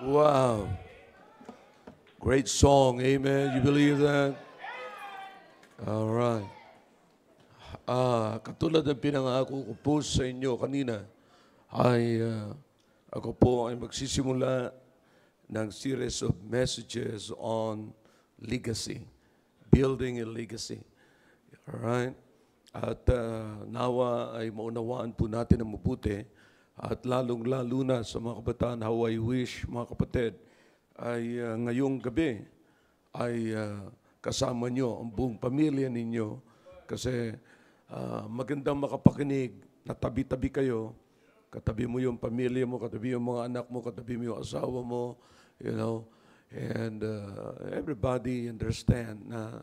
Wow. Great song. Amen. You believe that? All right. Katulad ng pinangako ko po sa inyo kanina, ay ako po ay magsisimula ng series of messages on legacy, building a legacy. All right? At nawa ay maunawaan po natin ang mabuti at lalong-lalo na sa mga kabataan, how I wish, mga kapatid, ay ngayong gabi ay kasama nyo ang buong pamilya ninyo kasi magandang makapakinig na tabi-tabi kayo. Katabi mo yung pamilya mo, katabi yung mga anak mo, katabi mo yung asawa mo, you know, and everybody understand na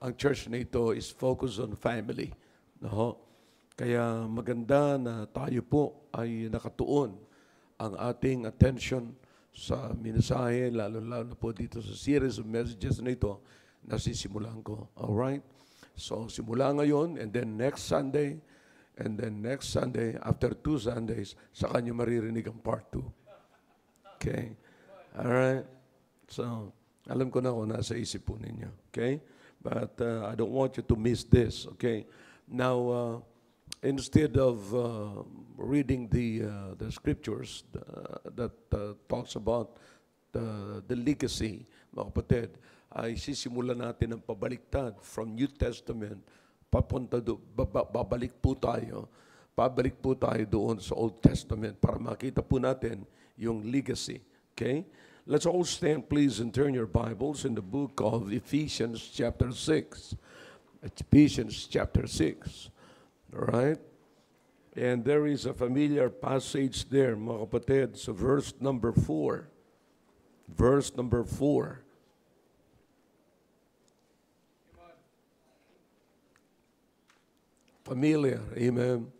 ang church na ito is focused on family. No? Kaya maganda na tayo po ay nakatuon ang ating attention sa mensahe, lalo-lalo na po dito sa series of messages na ito na sisimulan ko. Alright? So, simula ngayon, and then next Sunday, and then next Sunday, after 2 Sundays, saka nyo maririnig ang part 2. Okay? Alright? So, alam ko na kung nasa isip po ninyo. Okay? But I don't want you to miss this. Okay? Now, instead of reading the scriptures that talks about the legacy, mga kapatid, ay sisimulan natin ang pabaliktad from New Testament, babalik po tayo doon sa Old Testament para makita po natin yung legacy. Okay? Let's all stand, please, and turn your Bibles in the book of Ephesians chapter 6. Ephesians chapter 6. All right? And there is a familiar passage there, mga kapatid, so verse number 4. Verse number 4. Familiar, amen.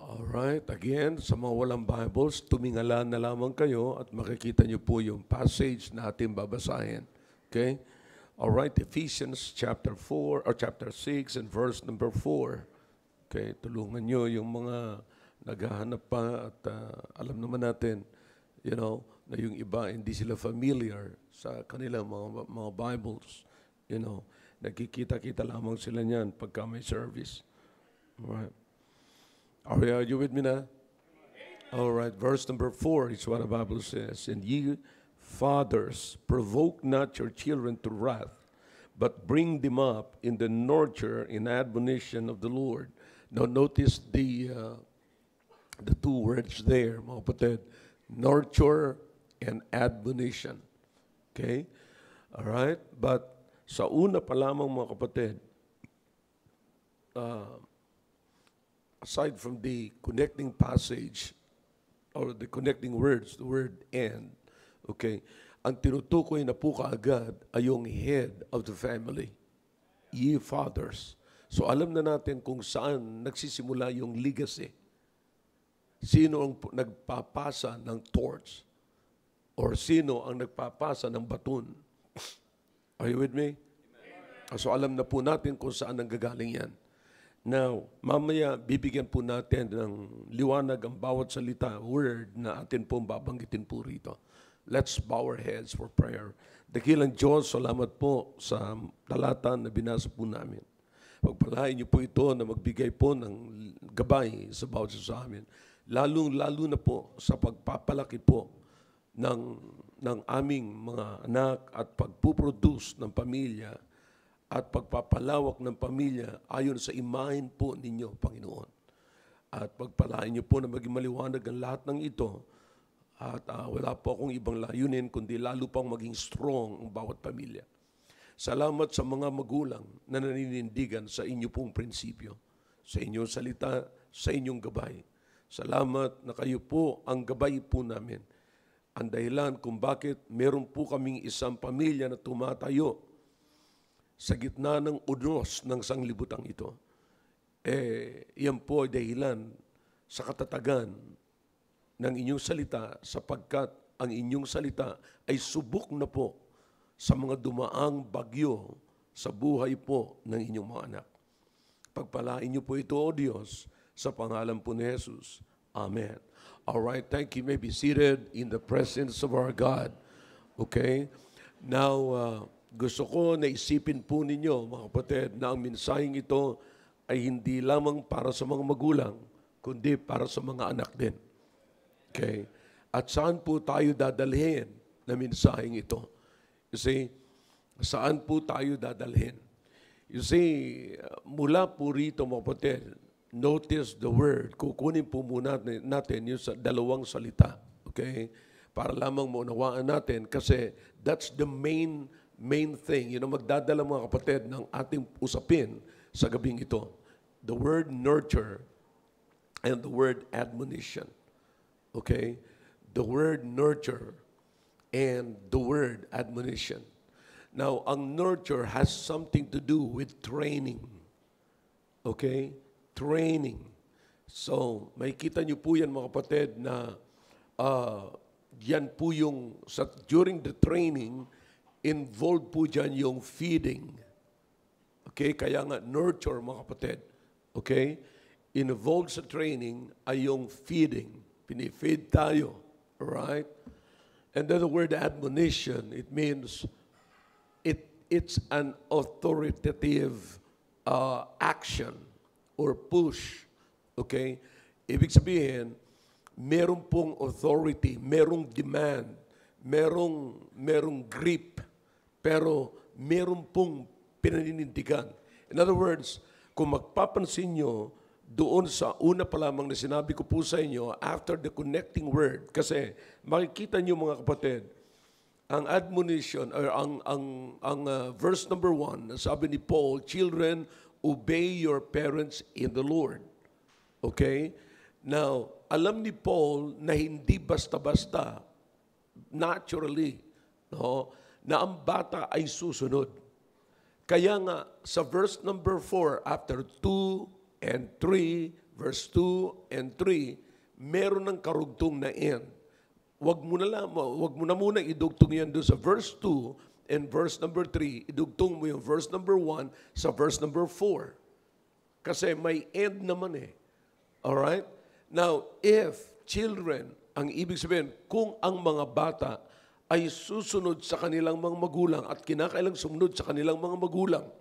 All right, again, sa mga walang Bibles, tumingala na lamang kayo at makikita niyo po yung passage na ating babasahin. Okay? All right, Ephesians chapter 4 or chapter 6 and verse number 4. Okay, tulungan niyo yung mga naghahanap pa at alam naman natin, you know, na yung iba hindi sila familiar sa kanilang mga Bibles, you know. Nagkikita-kita lamang sila niyan pagka may service. Alright. Are you with me now? Alright, verse number 4 is what the Bible says. And ye fathers, provoke not your children to wrath, but bring them up in the nurture and admonition of the Lord. Now notice the two words there, mga kapatid. Nurture and admonition. Okay? Alright, but sa una pa lamang, mga kapatid, aside from the connecting passage or the connecting words, the word and, okay, ang tinutukoy na po kaagad ay yung head of the family, ye fathers. So alam na natin kung saan nagsisimula yung legacy. Sino ang nagpapasa ng torch? Or sino ang nagpapasa ng baton? Are you with me? So alam na po natin kung saan nanggagaling yan. Now, mamaya bibigyan po natin ng liwanag ang bawat salita, word na atin pong babanggitin po rito. Let's bow our heads for prayer. Dakilang Diyos, salamat po sa talata na binasa po namin. Pagpalain niyo po ito na magbigay po ng gabay sa bawat sa amin. Lalo na po sa pagpapalaki po ng aming mga anak at pagpuproduce ng pamilya at pagpapalawak ng pamilya ayon sa imahen po ninyo, Panginoon. At pagpalain niyo po na maging maliwanag ang lahat ng ito at wala po akong ibang layunin kundi lalo pang maging strong ang bawat pamilya. Salamat sa mga magulang na naninindigan sa inyo pong prinsipyo, sa inyong salita, sa inyong gabay. Salamat na kayo po ang gabay po namin. Ang dahilan kung bakit meron po kaming isang pamilya na tumatayo sa gitna ng unos ng sanglibutang ito. Yan po ay dahilan sa katatagan ng inyong salita sapagkat ang inyong salita ay subok na po sa mga dumaang bagyo sa buhay po ng inyong mga anak. Pagpalain niyo po ito, O Diyos, sa pangalan po ni Jesus. Amen. All right, thank you. You may be seated in the presence of our God. Okay? Now, gusto ko na isipin po ninyo, mga kapatid, na ang mensaheng ito ay hindi lamang para sa mga magulang, kundi para sa mga anak din. Okay? At saan po tayo dadalhin na mensaheng ito? You see, saan po tayo dadalhin? You see, mula po rito, mga kapatid, notice the word. Kukunin po muna natin yung dalawang salita. Okay? Para lamang maunawaan natin kasi that's the main thing. Yun ang magdadala, mga kapatid, ng ating usapin sa gabing ito. The word nurture and the word admonition. Okay? The word nurture and the word admonition. Now, ang nurture has something to do with training. Okay? Training. So, makikita niyo po yan, mga kapatid, na yan po yung, during the training, involved po dyan yung feeding. Okay? Kaya nga, nurture, mga kapatid. Okay? Involved sa training ay yung feeding. Pinifeed tayo. Alright? And then the word admonition, it means it's an authoritative action or push. Okay? Ibig sabihin, meron pong authority, merong demand, merong grip, pero meron pong pinaninindigan. In other words, kung magpapansin nyo, doon sa una pa lamang na sinabi ko po sa inyo, after the connecting word, kasi makikita nyo, mga kapatid, ang admonition, or ang verse number 1, sabi ni Paul, children, obey your parents in the Lord. Okay? Now, alam ni Paul na hindi basta-basta, naturally, no, na ang bata ay susunod. Kaya nga, sa verse number 4, after 2 and 3, verse 2 and 3, meron ng karugtong na end. Wag mo na muna idugtong yan doon sa verse 2 and verse number 3, idugtong mo yung verse number 1 sa verse number 4. Kasi may end naman eh. Alright? Now, if children, ang ibig sabihin, kung ang mga bata ay susunod sa kanilang mga magulang at kinakailang sumunod sa kanilang mga magulang,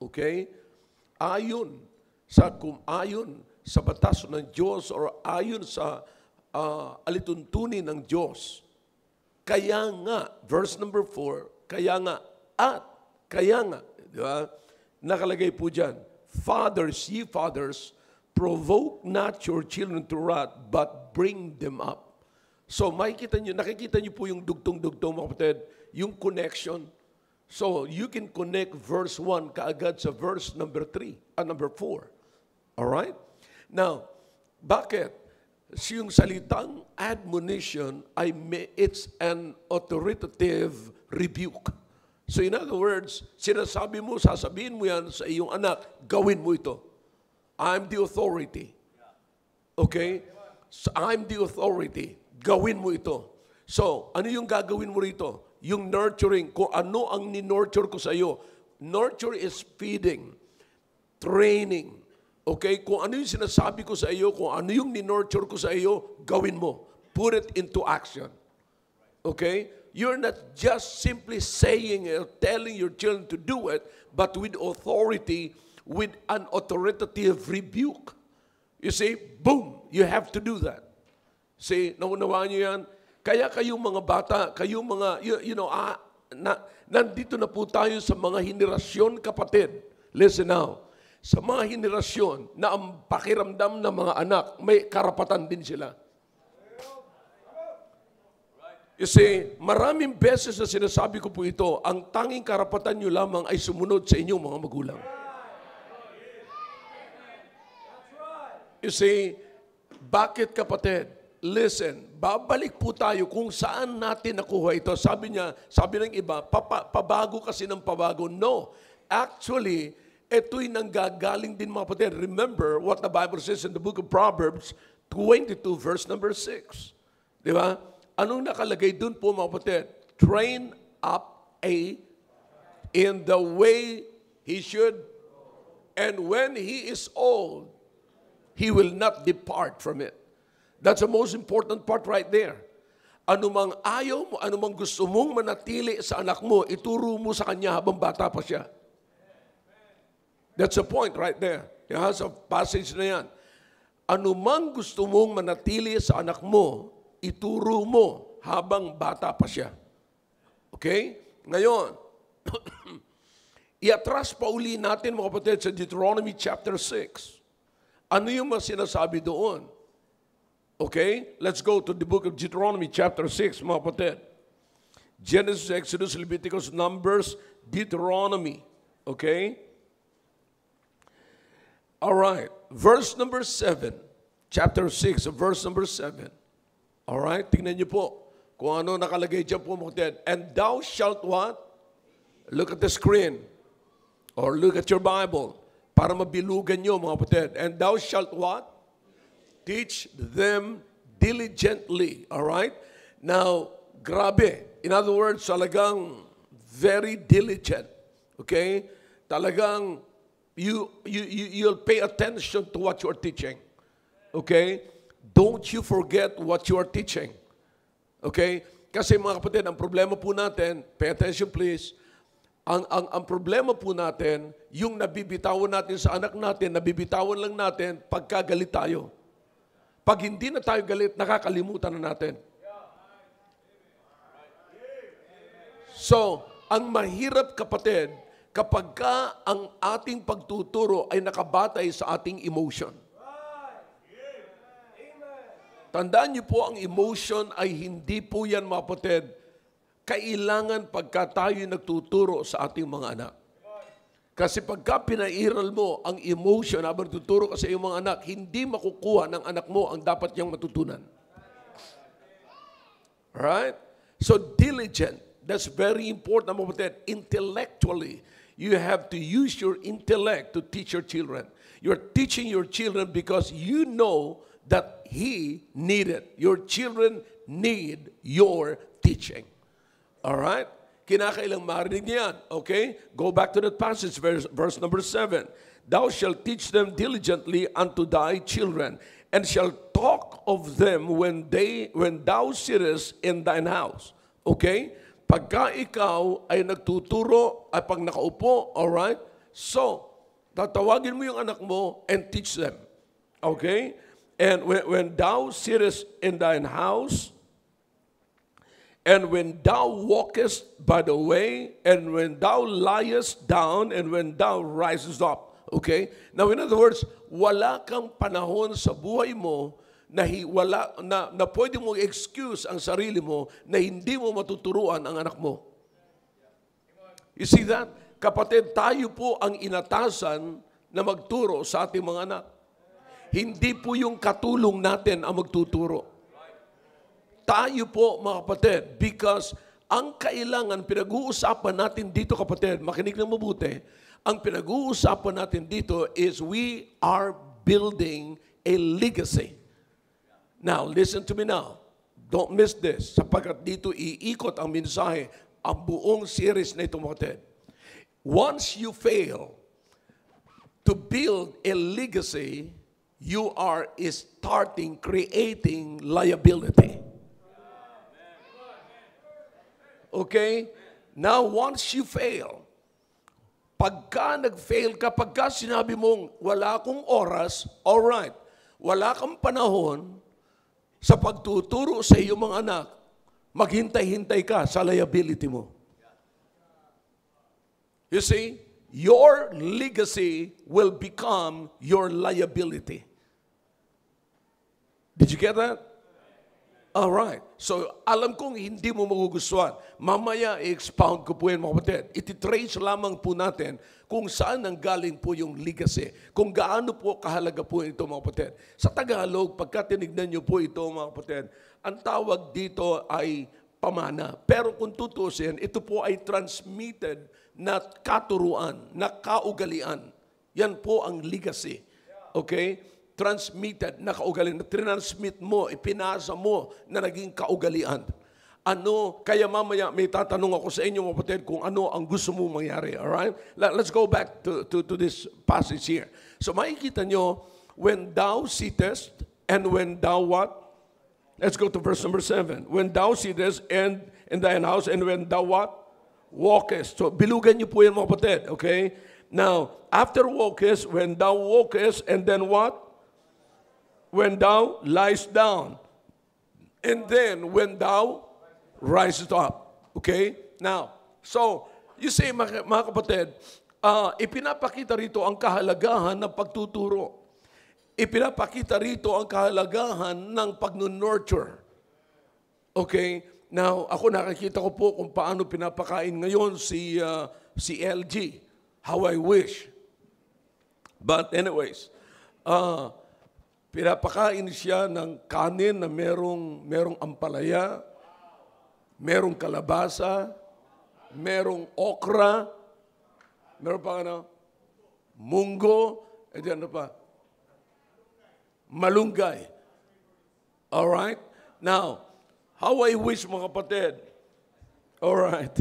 okay? Ayon sa batas ng Diyos or ayon sa alituntunin ng Diyos. Kaya nga, verse number 4, kaya nga, di ba? Nakalagay po dyan, fathers, ye fathers, provoke not your children to wrath, but bring them up. So, nakikita nyo po yung dugtong-dugtong, mga kapatid, yung connection. So, you can connect verse 1 kaagad sa verse number 4. Alright? Now, bakit? Yung salitang admonition, it's an authoritative rebuke. So in other words, sasabihin mo yan sa iyong anak, gawin mo ito. I'm the authority. Okay? So I'm the authority. Gawin mo ito. So, ano yung gagawin mo rito? Yung nurturing, kung ano ang ni-nurture ko sa iyo. Nurture is feeding, training. Okay? Kung ano yung sinasabi ko sa iyo, kung ano yung ni-nurture ko sa iyo, gawin mo. Put it into action. Okay? You're not just simply saying or telling your children to do it, but with authority, with an authoritative rebuke. You see, boom, you have to do that. See, naunawaan niyo yan? Kaya kayong mga bata, kayong mga, nandito na po tayo sa mga henerasyon, kapatid. Listen now. Sa mga henerasyon na ang pakiramdam ng mga anak, may karapatan din sila. You see, maraming beses na sinasabi ko po ito, ang tanging karapatan nyo lamang ay sumunod sa inyong mga magulang. You see, bakit, kapatid? Listen, babalik po tayo kung saan natin nakuha ito. Sabi ng iba, pabago kasi ng pabago. No, actually, ito'y nanggagaling din, mga kapatid. Remember what the Bible says in the book of Proverbs 22 verse number 6. Di ba? Anong nakalagay dun po, mga kapatid? Train up in the way he should, and when he is old, he will not depart from it. That's the most important part right there. Anumang ayaw mo, anumang gusto mong manatili sa anak mo, ituro mo sa kanya habang bata pa siya. That's the point right there. Yan sa passage na yan. Anumang gusto mong manatili sa anak mo, ituro mo habang bata pa siya. Okay? Ngayon, iatras pa uli natin mga kapatid sa Deuteronomy chapter 6. Ano yung mga sinasabi doon? Okay? Let's go to the book of Deuteronomy chapter 6, mga kapatid. Genesis, Exodus, Leviticus, Numbers, Deuteronomy. Okay? All right. Verse number 7. Chapter 6, verse number 7. All right? Tingnan niyo po kung ano nakalagay dyan po, mga kapatid. And thou shalt what? Look at the screen. Or look at your Bible. Para mabilugan niyo, mga kapatid. And thou shalt what? Teach them diligently. All right? Now, grabe. In other words, talagang very diligent. Okay? Talagang you'll pay attention to what you're teaching. Okay? Don't you forget what you are teaching. Okay? Kasi mga kapatid, ang problema po natin, pay attention please, ang problema po natin, yung nabibitawan natin sa anak natin, nabibitawan lang natin pagka galit tayo. Pag hindi na tayo galit, nakakalimutan na natin. So, ang mahirap kapatid, kapag ka ang ating pagtuturo ay nakabatay sa ating emotion. Tandaan niyo po, ang emotion ay hindi po yan, mga kapatid, kailangan pagka tayo nagtuturo sa ating mga anak. Kasi pagka pinairal mo ang emotion habang tuturo ka sa iyong mga anak, hindi makukuha ng anak mo ang dapat niyang matutunan. Alright? So diligent, that's very important, mga kapatid. Intellectually, you have to use your intellect to teach your children. You're teaching your children because you know that he needed. Your children need your teaching. Alright? Kinakailang marinig niyan. Okay? Go back to that passage, verse number 7. Thou shalt teach them diligently unto thy children, and shalt talk of them when thou sittest in thine house. Okay? Pagka ikaw ay nagtuturo, ay pag nakaupo, alright? So, tatawagin mo yung anak mo and teach them. Okay? And when thou sittest in thine house, and when thou walkest by the way, and when thou liest down, and when thou risest up. Okay? Now, in other words, wala kang panahon sa buhay mo na pwede mong excuse ang sarili mo na hindi mo matuturuan ang anak mo. You see that? Kapatid, tayo po ang inatasan na magturo sa ating mga anak. Hindi po yung katulong natin ang magtuturo. Tayo po, mga kapatid, because ang kailangan, pinag-uusapan natin dito, kapatid, makinig ng mabuti, ang pinag-uusapan natin dito is we are building a legacy. Now, listen to me now. Don't miss this, sapagkat dito iikot ang mensahe, ang buong series na ito, mga kapatid. Once you fail to build a legacy, you are starting creating liability. Okay? Now, once you fail, pagka nag-fail ka, pagka sinabi mong wala akong oras, alright, wala kang panahon sa pagtuturo sa iyong mga anak, maghintay-hintay ka sa liability mo. You see, your legacy will become your liability. Did you get that? All right. So, alam kong hindi mo magugustuhan. Mamaya, i-expound ko po yan, mga kapatid. Iti-trace lamang po natin kung saan nanggaling po yung legacy. Kung gaano po kahalaga po ito, mga kapatid. Sa Tagalog, pagka tinignan niyo po ito, mga kapatid, ang tawag dito ay pamana. Pero kung tutusin, ito po ay transmitted na katuruan, na kaugalian. Yan po ang legacy. Okay? Transmitted na kaugalian, na transmit mo, ipinasa mo na naging kaugalian. Ano, kaya mamaya may tatanong ako sa inyo, mga kapatid, kung ano ang gusto mo mangyari. Alright? Let's go back to this passage here. So makikita nyo, when thou sittest, and when thou what? Let's go to verse number 7. When thou sittest and in thine house, and when thou what? Walkest. So, bilugan niyo po yan mga kapatid, okay? Now, after walkest, when thou walkest, and then what? When thou liest down. And then, when thou risest up. Okay? Now, so, you see, mga kapatid, ipinapakita rito ang kahalagahan ng pagtuturo. Ipinapakita rito ang kahalagahan ng pag-nurture. Okay? Now, ako nakikita ko po kung paano pinapakain ngayon si LG. How I wish. But anyways, pinapakain siya ng kanin na merong ampalaya, merong kalabasa, merong okra, meron pa munggo, and then ano pa? Malunggay. Alright? Now, how I wish mga kapatid. Alright.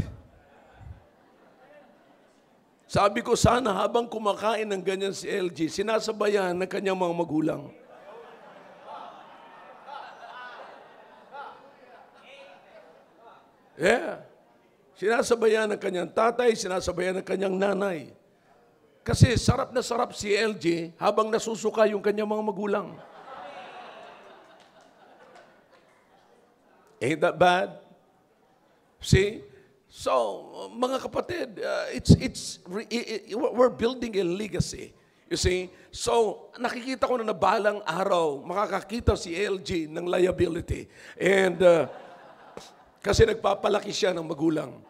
Sabi ko sana habang kumakain ng ganyan si LG, sinasabayan ng kanyang mga magulang. Yeah. Sinasabayan ng kanyang tatay, sinasabayan ng kanyang nanay. Kasi sarap na sarap si LG habang nasusuka yung kanyang mga magulang. Ain't that bad? See? So, mga kapatid, we're building a legacy. You see? So, nakikita ko na balang araw, makakakita si LG ng liability. And, kasi nagpapalaki siya ng magulang.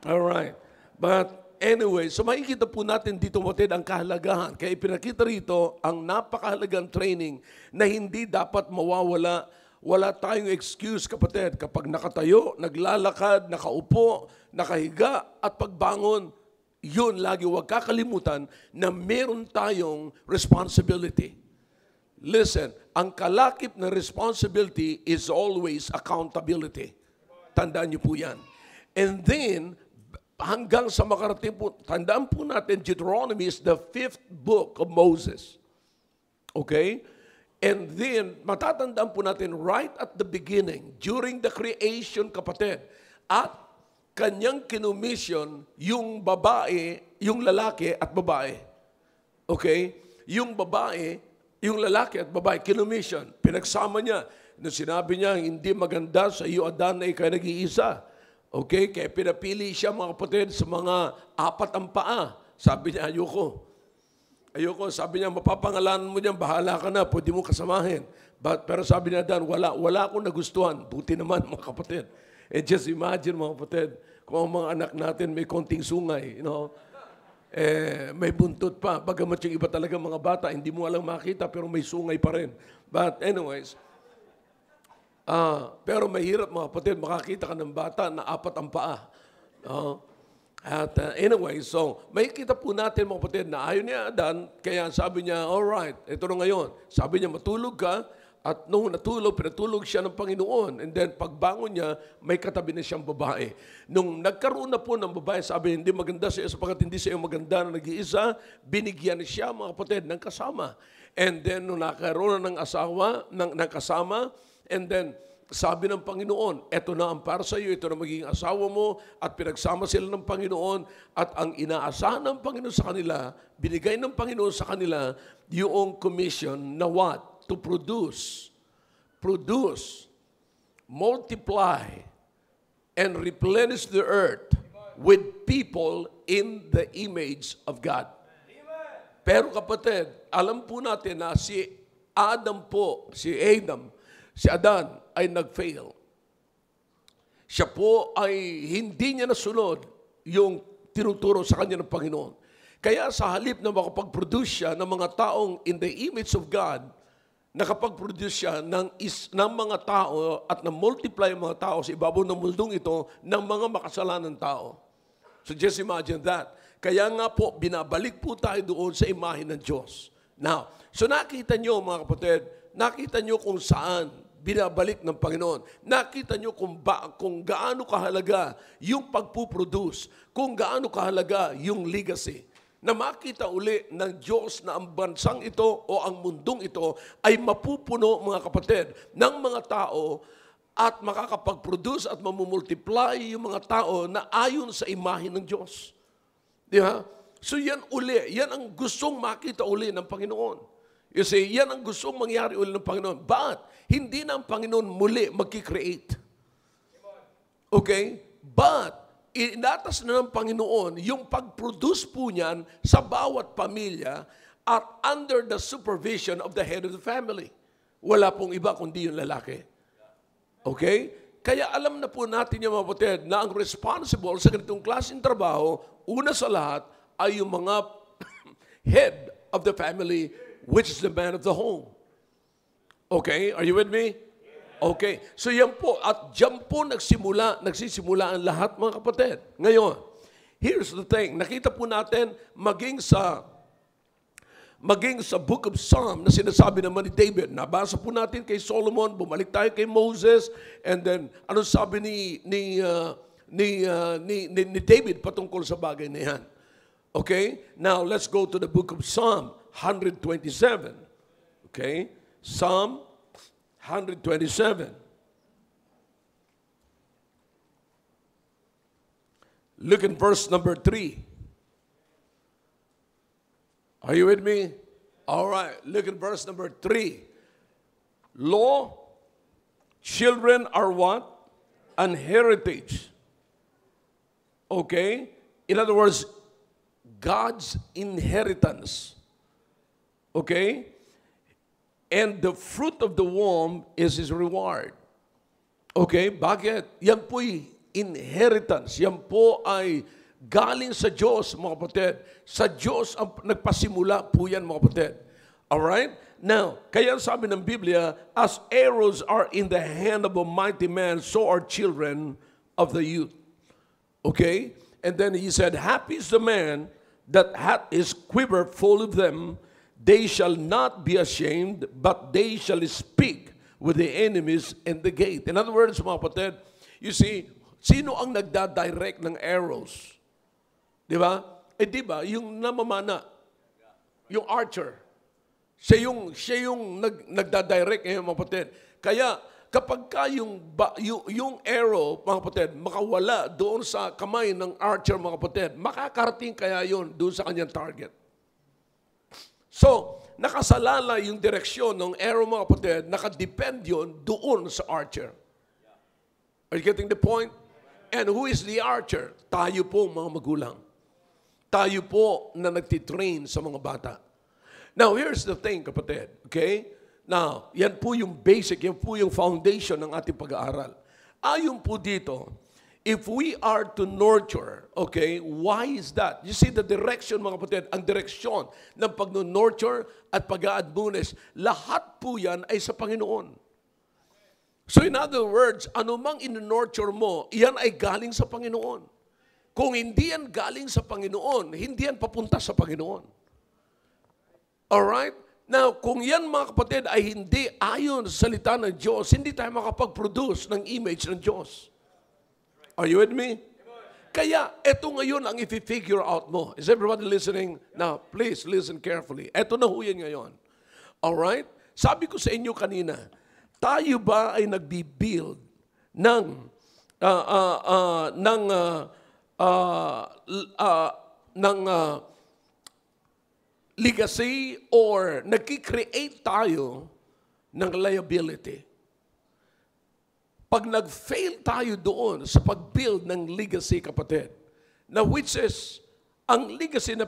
Alright. But, anyway, so makikita po natin dito motid ang kahalagahan. Kaya ipinakita rito ang napakahalagang training na hindi dapat mawawala. Wala tayong excuse, kapatid. Kapag nakatayo, naglalakad, nakaupo, nakahiga, at pagbangon, yun lagi huwag kakalimutan na meron tayong responsibility. Listen, ang kalakip na responsibility is always accountability. Tandaan niyo po yan. And then, hanggang sa makarating po, tandaan po natin, Deuteronomy is the 5th book of Moses. Okay? And then, matatandaan po natin right at the beginning, during the creation, kapatid, at kanyang kinumission yung babae, yung lalaki at babae. Okay? Yung babae, yung lalaki at babae, kinumission. Pinagsama niya. Nung sinabi niya, hindi maganda sa iyo, Adan, na ikaw nag-iisa. Okay? Kaya pinapili siya, mga kapatid, sa mga 4 ang paa. Sabi niya, ayoko. Ayoko. Sabi niya, mapapangalanan mo niyan, bahala ka na, pwede mo kasamahin. Pero sabi niya, Dan, wala akong nagustuhan. Buti naman, mga kapatid. And just imagine, mga kapatid, kung ang mga anak natin may konting sungay, you know, may buntot pa. Bagamat yung iba talaga mga bata, hindi mo alang makita, pero may sungay pa rin. But anyways, pero mahirap mga kapatid, makakita ka ng bata na 4 ang paa. At anyway, so makikita po natin mga kapatid na ayaw niya Adan, kaya sabi niya, alright, ito na ngayon. Sabi niya, matulog ka, at nung pinatulog siya ng Panginoon. And then pagbangon niya, may katabi na siyang babae. Nung nagkaroon na po ng babae, sabi, hindi maganda siya sapagkat hindi siya maganda na nag-iisa, binigyan siya mga kapatid ng kasama. And then nung nakaroon na ng asawa, ng kasama, and then, sabi ng Panginoon, eto na ang para sa iyo, ito na magiging asawa mo, at pinagsama sila ng Panginoon, at ang inaasahan ng Panginoon sa kanila, binigay ng Panginoon sa kanila, yung commission na what? To produce, multiply, and replenish the earth with people in the image of God. Pero kapatid, alam po natin na si Adan, si Adan ay nag-fail. Siya po ay hindi niya nasunod yung tinuturo sa kanya ng Panginoon. Kaya sa halip na makapag-produce siya ng mga taong in the image of God, nakapag-produce siya ng mga tao at na-multiply ang mga tao sa ibabaw ng mundong ito ng mga makasalanang tao. So just imagine that. Kaya nga po, binabalik po tayo doon sa imahe ng Diyos. Now, so nakita nyo mga kapatid, nakita nyo kung saan binabalik ng Panginoon. Nakita nyo kung gaano kahalaga yung pagpuproduce, kung gaano kahalaga yung legacy. na makita uli ng Diyos na ang bansang ito o ang mundong ito ay mapupuno, mga kapatid, ng mga tao at makakapag-produce at mamumultiply yung mga tao na ayon sa imahe ng Diyos. Di ba? So yan uli, yan ang gustong makita uli ng Panginoon. You see, yan ang gustong mangyari uli ng Panginoon. But, hindi na ang Panginoon muli magkikreate. Okay? But, inatas na ng Panginoon yung pag-produce po niyan sa bawat pamilya at under the supervision of the head of the family. Wala pong iba kundi yung lalaki. Okay? Kaya alam na po natin yung mga kapatid na ang responsible sa ganitong klaseng trabaho, una sa lahat ay yung mga head of the family, which is the man of the home. Okay? Are you with me? Okay. So yan po, at dyan po nagsisimula ang lahat, mga kapatid. Ngayon, here's the thing. Nakita po natin, maging sa Book of Psalm na sinasabi naman ni David. Nabasa po natin kay Solomon, bumalik tayo kay Moses, and then, ano sabi ni David patungkol sa bagay na yan. Okay? Now, let's go to the Book of Psalm 127. Okay? Psalm 127. Look in verse number 3. Are you with me? All right. Look at verse number 3. Law, children are what? An heritage. Okay? In other words, God's inheritance. Okay? And the fruit of the womb is His reward. Okay? Bakit? Yan po'y inheritance. Yan po ay galing sa Diyos, mga kapatid. Sa Diyos ang nagpasimula po yan, mga kapatid. Alright? Now, kaya sabi ng Biblia, as arrows are in the hand of a mighty man, so are children of the youth. Okay? And then he said, happy is the man that hath his quiver full of them. They shall not be ashamed, but they shall speak with the enemies in the gate. In other words, mga kapatid, you see, sino ang nagdadirect ng arrows? Di ba? Di ba, yung namamana, yung archer, siya yung nagdadirect ngayon, mga kapatid. Kaya, kapag ka yung arrow, mga kapatid, makawala doon sa kamay ng archer, mga kapatid, makakarating kaya yun doon sa kanyang target. So, nakasalala yung direksyon ng arrow, mga kapatid, nakadepend yun doon sa archer. Are you getting the point? And who is the archer? Tayo po, mga magulang. Tayo po na nagtitrain sa mga bata. Now, here's the thing, kapatid. Okay? Now, yan po yung basic, yan po yung foundation ng ating pag-aaral. Ayon po dito, if we are to nurture, okay, why is that? You see the direction, mga kapatid, ang direksyon ng pag-nurture at pag-a-admonish, lahat po yan ay sa Panginoon. So in other words, anumang in-nurture mo, yan ay galing sa Panginoon. Kung hindi yan galing sa Panginoon, hindi yan papunta sa Panginoon. Alright? Now, kung yan, mga kapatid, ay hindi ayon sa salita ng Diyos, hindi tayo makapag-produce ng image ng Diyos. Are you with me? Kaya, eto ngayon ang i-figure out mo. Is everybody listening? Now, please listen carefully. Eto na ho yan ngayon. Alright? Sabi ko sa inyo kanina, tayo ba ay nagbi-build ng legacy or nagki-create tayo ng liability? Pag nag-fail tayo doon sa pag-build ng legacy, kapatid, na which is, ang legacy na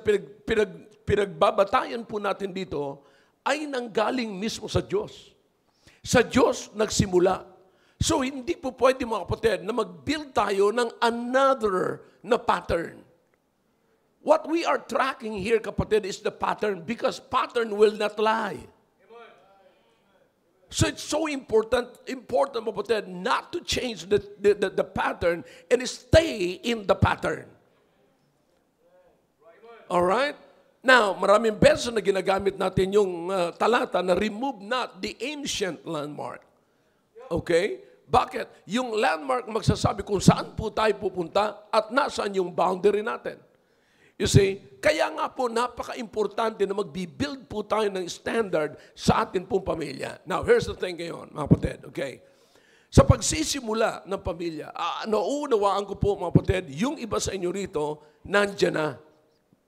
pinagbabatayan po natin dito ay nanggaling mismo sa Diyos. Sa Diyos nagsimula. So, hindi po pwede, mga kapatid, na mag-build tayo ng another na pattern. What we are tracking here, kapatid, is the pattern because pattern will not lie. So it's so important, kapatid, not to change the pattern and stay in the pattern. Alright? Now, maraming beses na ginagamit natin yung talata na remove not the ancient landmark. Okay? Bakit? Yung landmark magsasabi kung saan po tayo pupunta at nasaan yung boundary natin. You see, kaya nga po napaka-importante na magbi-build po tayo ng standard sa atin pong pamilya. Now, here's the thing ngayon, mga kapatid, okay? Sa pagsisimula ng pamilya, nauunawaan ko po, mga kapatid, yung iba sa inyo rito, nandyan na.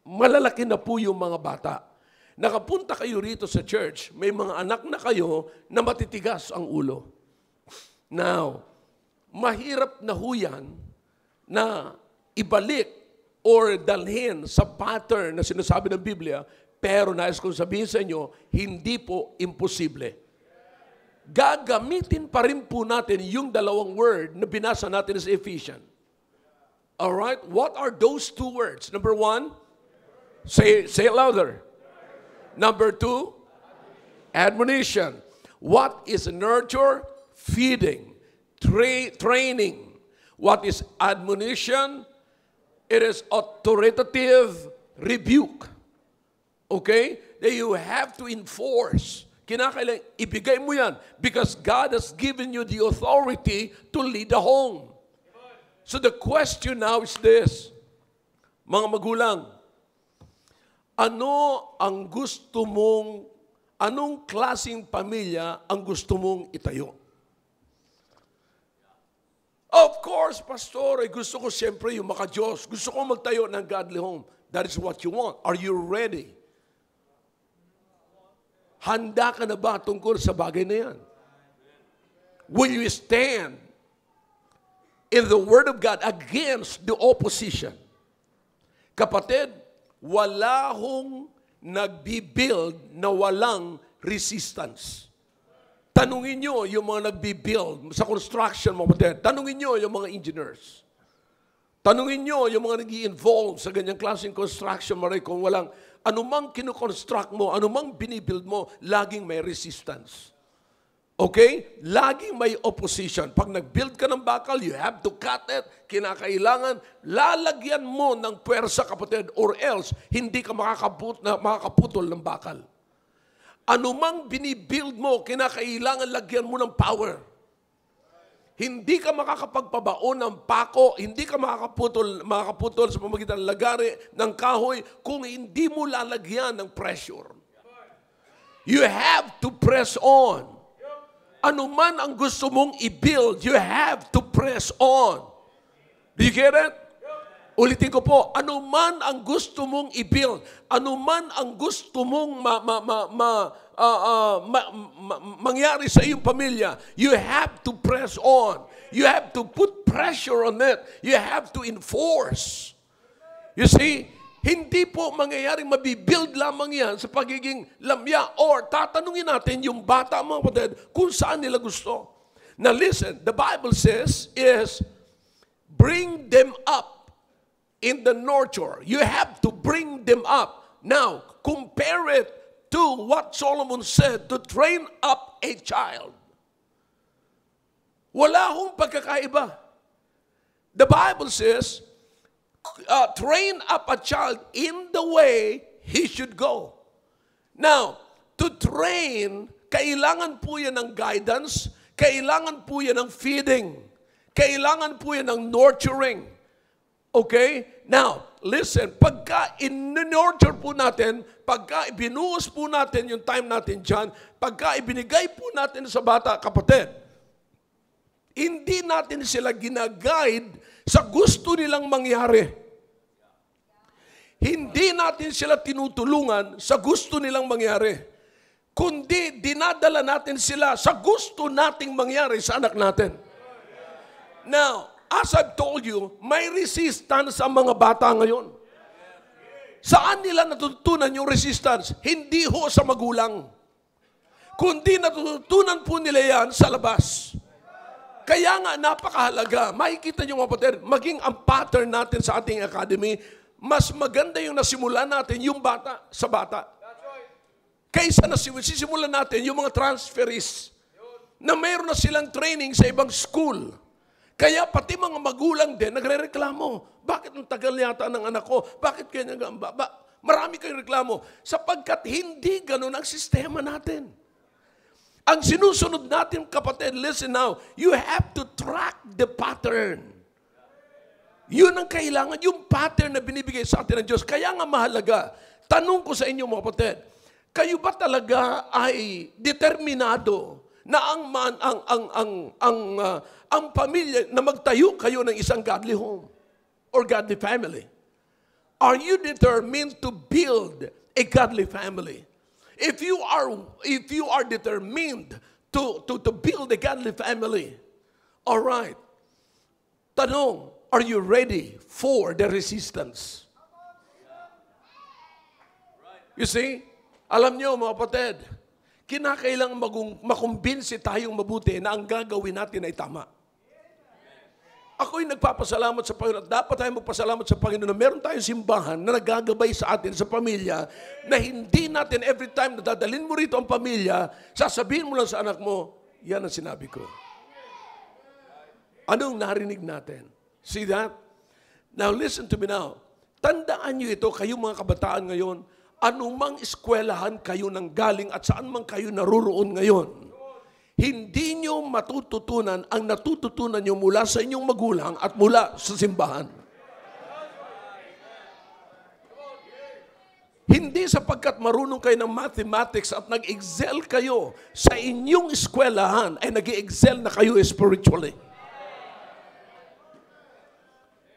Malalaki na po yung mga bata. Nakapunta kayo rito sa church, may mga anak na kayo na matitigas ang ulo. Now, mahirap na huyan na ibalik or dalhin sa pattern na sinasabi ng Biblia, pero nais kong sabihin sa inyo, hindi po imposible. Gagamitin pa rin po natin yung dalawang word na binasa natin sa Ephesians. Alright? What are those two words? Number one, say it louder. Number two, admonition. What is nurture? Feeding. Training. What is admonition? It is authoritative rebuke. Okay? That you have to enforce. Kinakailangan, ibigay mo yan because God has given you the authority to lead the home. So the question now is this, mga magulang, anong klaseng pamilya ang gusto mong itayo? Of course, Pastor, gusto ko siyempre yung maka-Diyos. Gusto ko magtayo ng godly home. That is what you want. Are you ready? Handa ka na ba tungkol sa bagay na yan? Will you stand in the Word of God against the opposition? Kapatid, wala hong nagbi-build na walang resistance. Tanungin nyo yung mga nagbi-build sa construction, mga kapatid. Tanungin nyo yung mga engineers. Tanungin nyo yung mga nag-i-involve sa ganyang klaseng construction, maray, kung walang anumang kinoconstruct mo, anumang binibuild mo, laging may resistance. Okay? Laging may opposition. Pag nag-build ka ng bakal, you have to cut it. Kinakailangan, lalagyan mo ng puwersa, kapatid, or else, hindi ka makakaputol ng bakal. Anumang binibuild mo, kinakailangan lagyan mo ng power. Hindi ka makakapagpabaon ng pako, hindi ka makakaputol sa pamamagitan ng lagari, ng kahoy, kung hindi mo lalagyan ng pressure. You have to press on. Anuman ang gusto mong i-build, you have to press on. Do you get it? Ulitin ko po, anuman ang gusto mong i-build, anuman ang gusto mong mangyari sa iyong pamilya, you have to press on. You have to put pressure on it. You have to enforce. You see, hindi po mangyayaring mabibuild lamang yan sa pagiging lamya or tatanungin natin yung bata, mga kapatid, kung saan nila gusto. Now listen, the Bible says is, bring them up in the nurture. You have to bring them up. Now, compare it to what Solomon said, to train up a child. Wala hong pagkakaiba. The Bible says, train up a child in the way he should go. Now, to train, kailangan po yan ng guidance, kailangan po yan ng feeding, kailangan po yan ng nurturing. Okay? Now, listen, pagka in-nurture po natin, pagka ibinuhos po natin yung time natin dyan, pagka ibinigay po natin sa bata, kapatid, hindi natin sila ginaguide sa gusto nilang mangyari. Hindi natin sila tinutulungan sa gusto nilang mangyari. Kundi dinadala natin sila sa gusto nating mangyari sa anak natin. Now, as I've told you, may resistance ang mga bata ngayon. Saan nila natutunan yung resistance? Hindi ho sa magulang. Kundi natutunan po nila yan sa labas. Kaya nga napakahalaga, makikita nyo mga kapatid, maging ang pattern natin sa ating academy, mas maganda yung nasimulan natin yung bata sa bata. Kaysa sisimulan natin yung mga transferees na mayroon na silang training sa ibang school. Kaya pati mga magulang din nagre-reklamo. Bakit ang tagal yata ng anak ko? Bakit kanya marami kayong reklamo? Sapagkat hindi ganun ang sistema natin. Ang sinusunod natin, kapatid, listen now, you have to track the pattern. Yun ang kailangan, yung pattern na binibigay sa atin ng Diyos. Kaya nga mahalaga, tanong ko sa inyo mga kapatid, kayo ba talaga ay determinado na ang pamilya na magtayo kayo ng isang godly home or godly family? Are you determined to build a godly family? If you are determined to build a godly family, all right. Tanong, are you ready for the resistance? You see, alam niyo mga kapatid, kinakailangan makumbinsi tayong mabuti na ang gagawin natin ay tama. Ako'y nagpapasalamat sa Panginoon. Dapat tayo magpasalamat sa Panginoon na meron tayong simbahan na nagagabay sa atin, sa pamilya, na hindi natin every time na dadalhin mo rito ang pamilya, sasabihin mo lang sa anak mo, yan ang sinabi ko. Anong narinig natin? See that? Now listen to me now. Tandaan niyo ito, kayong mga kabataan ngayon, anumang eskwelahan kayo nang galing at saan man kayo naruroon ngayon, hindi nyo matututunan ang natututunan nyo mula sa inyong magulang at mula sa simbahan. Hindi sapagkat marunong kayo ng mathematics at nag-excel kayo sa inyong eskwelahan ay nag-excel na kayo spiritually.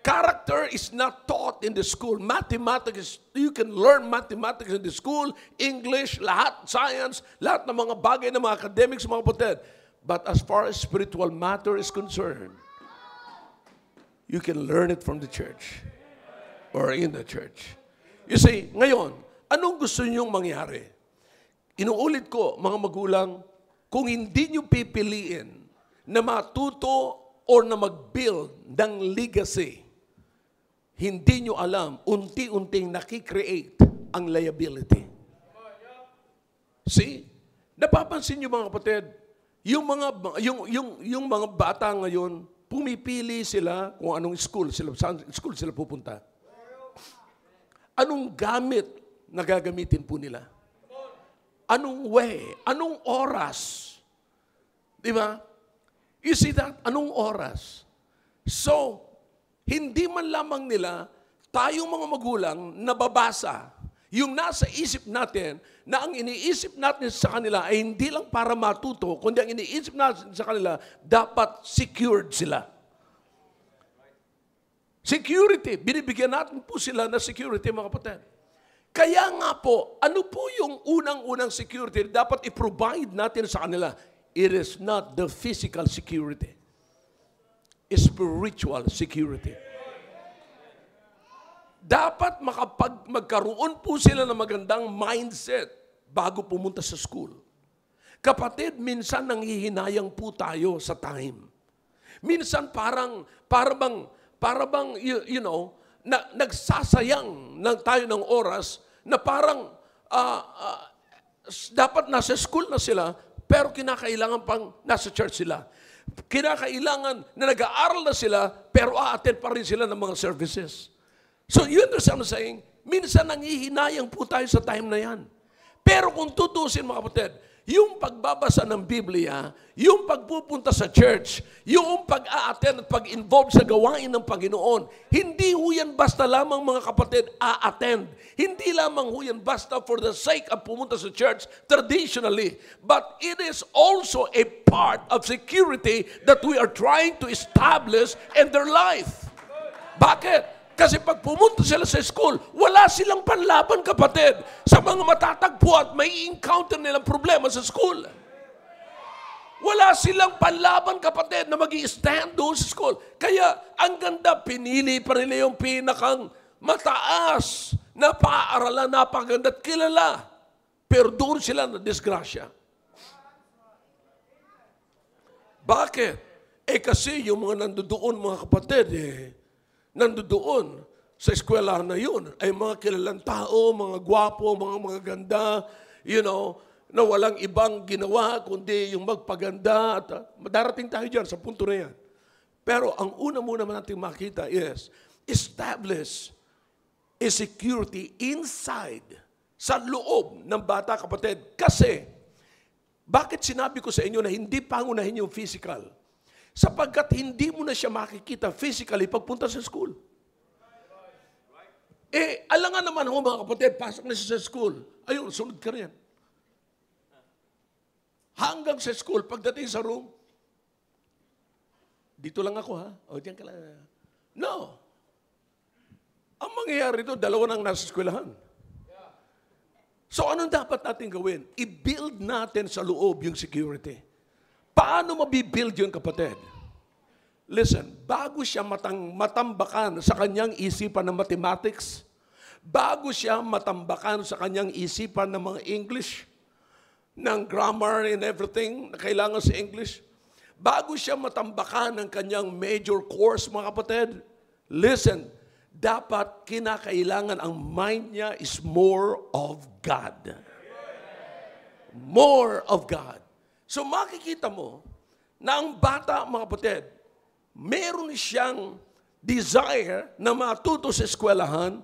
Character is not taught in the school. Mathematics, you can learn mathematics in the school, English, lahat, science, lahat ng mga bagay ng mga academics, mga kapatid. But as far as spiritual matter is concerned, you can learn it from the church or in the church. You see, ngayon, anong gusto niyong mangyari? Inuulit ko, mga magulang, kung hindi niyo pipiliin na matuto or na mag-build ng legacy, hindi nyo alam, unti-unting nakikreate ang liability. See? Napapansin nyo mga kapatid, yung mga bata ngayon, pumipili sila kung anong saan school sila pupunta. Anong gamit na gagamitin po nila? Anong way? Anong oras? Di ba? You see that? Anong oras? So, hindi man lamang nila, tayong mga magulang, nababasa yung nasa isip natin na ang iniisip natin sa kanila ay hindi lang para matuto, kundi ang iniisip natin sa kanila, dapat secured sila. Security. Binibigyan natin po sila na security, mga kapatid. Kaya nga po, ano po yung unang-unang security dapat i-provide natin sa kanila? It is not the physical security. Spiritual security. Dapat magkaroon po sila ng magandang mindset bago pumunta sa school. Kapatid, minsan nanghihinayang po tayo sa time. Minsan parang nagsasayang tayo ng oras na parang dapat nasa school na sila pero kinakailangan pang nasa church sila. Kinakailangan na nag-aaral na sila, pero a-attend pa rin sila ng mga services. So, you understand what I'm saying? Minsan nanghihinayang po tayo sa time na yan. Pero kung tutusin mga kapatid, yung pagbabasa ng Biblia, yung pagpupunta sa church, yung pag-a-attend at pag-involve sa gawain ng Panginoon, hindi ho yan basta lamang mga kapatid a-attend. Hindi lamang ho yan basta for the sake of pumunta sa church traditionally. But it is also a part of security that we are trying to establish in their life. Bakit? Kasi pag pumunta sila sa school, wala silang panlaban, kapatid, sa mga matatagpo at may encounter nilang problema sa school. Wala silang panlaban, kapatid, na mag-i-stand doon sa school. Kaya, ang ganda, pinili pa nila yung pinakang mataas na paaralan, napaganda at kilala. Pero doon sila na disgrasya. Bakit? Kasi yung mga nandoon, mga kapatid, nandoon sa eskwelahan na yun ay mga kilalang tao, mga gwapo, mga ganda, na walang ibang ginawa kundi yung magpaganda. At darating tayo dyan sa punto na yan. Pero ang una muna natin makita is establish a security inside, sa loob ng bata, kapatid. Kasi, bakit sinabi ko sa inyo na hindi pangunahin yung physical? Sapagkat hindi mo na siya makikita physically pagpunta sa school. Alangan naman ho mga kapatid, pasok na siya sa school. Ayun, sunod ka rin. Hanggang sa school, pagdating sa room, dito lang ako ha. O, diyan ka lang. No. Ang mangyayari ito, dalawa nang nasa eskwelahan. So, anong dapat natin gawin? I-build natin sa loob yung security. Paano mabibuild yun, kapatid? Listen, bago siya matambakan sa kanyang isipan ng mathematics, bago siya matambakan sa kanyang isipan ng mga English, ng grammar and everything na kailangan sa English, bago siya matambakan ng kanyang major course, mga kapatid, listen, dapat kinakailangan ang mind niya is more of God. More of God. So makikita mo na ang bata, mga kapatid, meron siyang desire na matuto sa eskwelahan,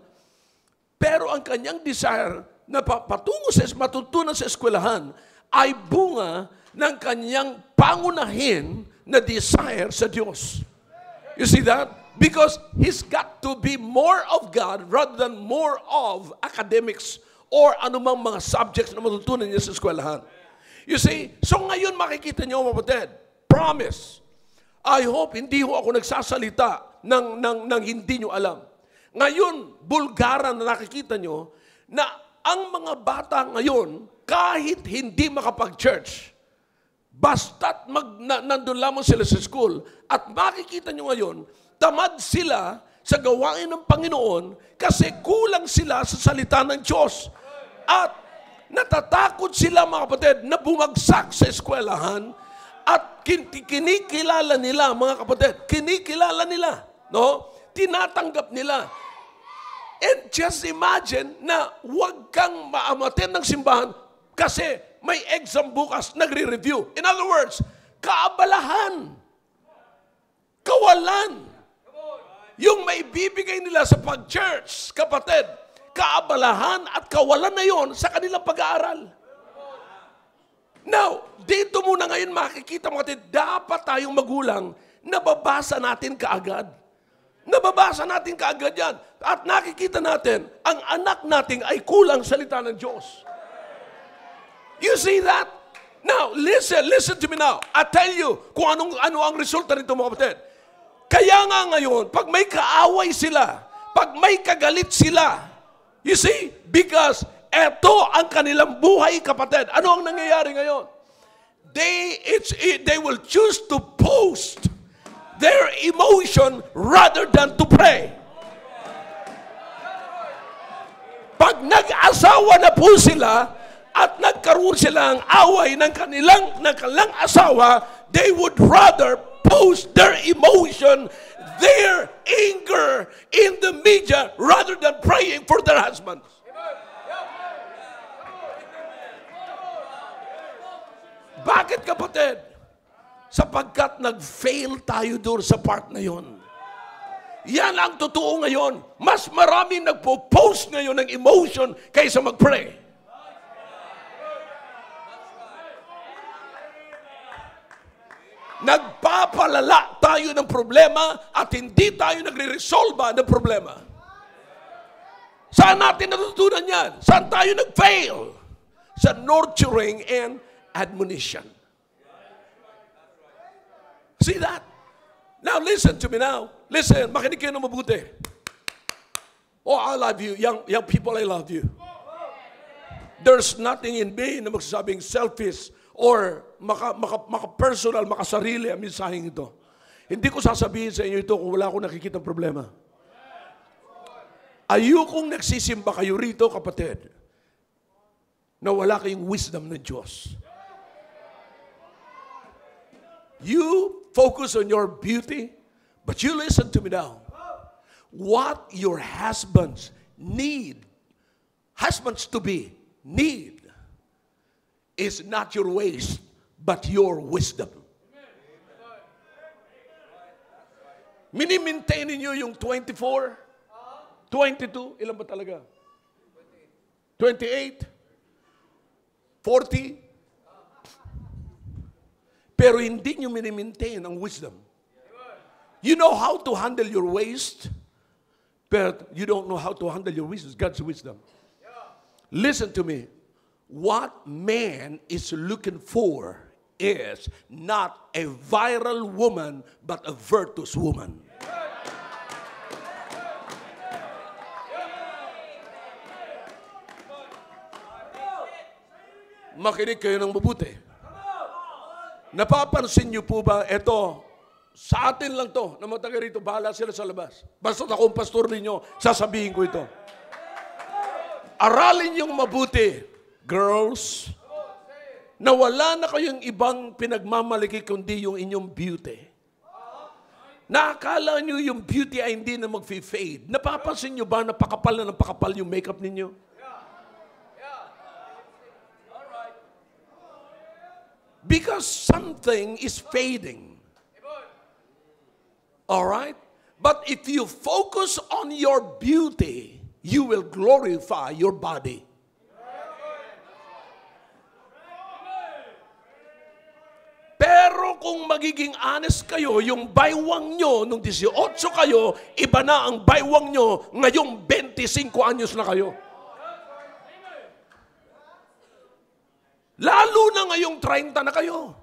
pero ang kanyang desire na patungo sa matutunan sa eskwelahan ay bunga ng kanyang pangunahin na desire sa Diyos. You see that? Because he's got to be more of God rather than more of academics or anumang mga subjects na matutunan niya sa eskwelahan. You see? So ngayon makikita niyo, mga kapatid, promise. I hope hindi ho ako nagsasalita ng hindi nyo alam. Ngayon, bulgaran na nakikita nyo na ang mga bata ngayon, kahit hindi makapag-church, basta't nandun lamang sila sa school, at makikita nyo ngayon, tamad sila sa gawain ng Panginoon kasi kulang sila sa salita ng Diyos. At natatakot sila, mga kapatid, na bumagsak sa eskwelahan at kinikilala nila, mga kapatid, kinikilala nila, no? Tinatanggap nila. And just imagine na huwag kang maamatin ng simbahan kasi may exam bukas, nagre-review. In other words, kaabalahan, kawalan. Yung may bibigay nila sa pag-church, kapatid, kaabalahan at kawalan na yon sa kanilang pag-aaral. Now, dito muna ngayon makikita mo natin, dapat tayong magulang, nababasa natin kaagad. Nababasa natin kaagad yan. At nakikita natin, ang anak natin ay kulang salita ng Diyos. You see that? Now, listen to me now. I tell you kung ano ang resulta nito, mga kapatid. Kaya nga ngayon, pag may kaaway sila, pag may kagalit sila, you see, because eto ang kanilang buhay, kapatid. Ano ang nangyayari ngayon? They will choose to post their emotion rather than to pray. Pag nag-asawa na po sila at nagkaroon sila ng away ng kanilang asawa, they would rather post their emotion, their anger in the media rather than praying for their husbands. Bakit, kapatid? Sapagkat nag-fail tayo doon sa part na yon. Yan ang totoo ngayon. Mas maraming nagpo-post ngayon ng emotion kaysa mag-pray. Nagpapalala tayo ng problema at hindi tayo nagre-resolve ng problema. Saan natin natutunan yan? Saan tayo nag-fail? Sa nurturing and admonition. See that? Now listen to me now. Listen, makinig kayo ng mabuti. Oh, I love you. Young people, I love you. There's nothing in me na magsasabing selfish or maka-personal, makasarili ang mensaheng ito. Hindi ko sasabihin sa inyo ito kung wala akong nakikitang problema. Ayokong nagsisimba kayo rito, kapatid, na wala kayong wisdom ng Diyos. You focus on your beauty, but you listen to me now. What your husbands need, husbands to be, need, is not your ways, but your wisdom. Mini-maintain niyo yung 24, 22, ilan ba talaga? 28, 40, Pero hindi nyo minimaintain ang wisdom. You know how to handle your waist, but you don't know how to handle your wisdom. God's wisdom. Listen to me. What man is looking for is not a viral woman, but a virtuous woman. Makinig kayo ng mabuti. Napapansin niyo po ba, eto, sa atin lang to, na mga taga rito, bahala sila sa labas. Basta akong pastor ninyo, sasabihin ko ito. Aralin yung mabuti, girls, na wala na kayong ibang pinagmamalaki kundi yung inyong beauty. Naakala nyo yung beauty ay hindi na mag-fade. Napapansin nyo ba na pakapal na ng pakapal yung makeup ninyo? Because something is fading. Alright? But if you focus on your beauty, you will glorify your body. Pero kung magiging honest kayo, yung baywang nyo nung 18 kayo, iba na ang baywang nyo ngayong 25 anyos na kayo. Lalo na ngayong 30 na kayo.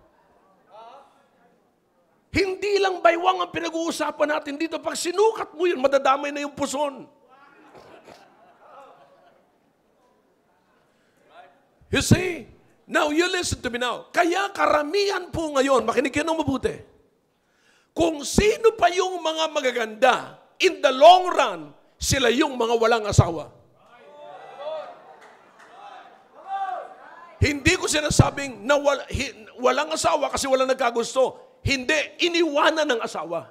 Hindi lang baywang ang pinag-uusapan natin dito. Pag sinukat mo yun, madadamay na yung puson. You see? Now, you listen to me now. Kaya karamihan po ngayon, makinig kayo ng mabuti. Kung sino pa yung mga magaganda, in the long run, sila yung mga walang asawa. Hindi ko sinasabing na walang asawa kasi walang nagkagusto. Hindi, iniwanan ng asawa.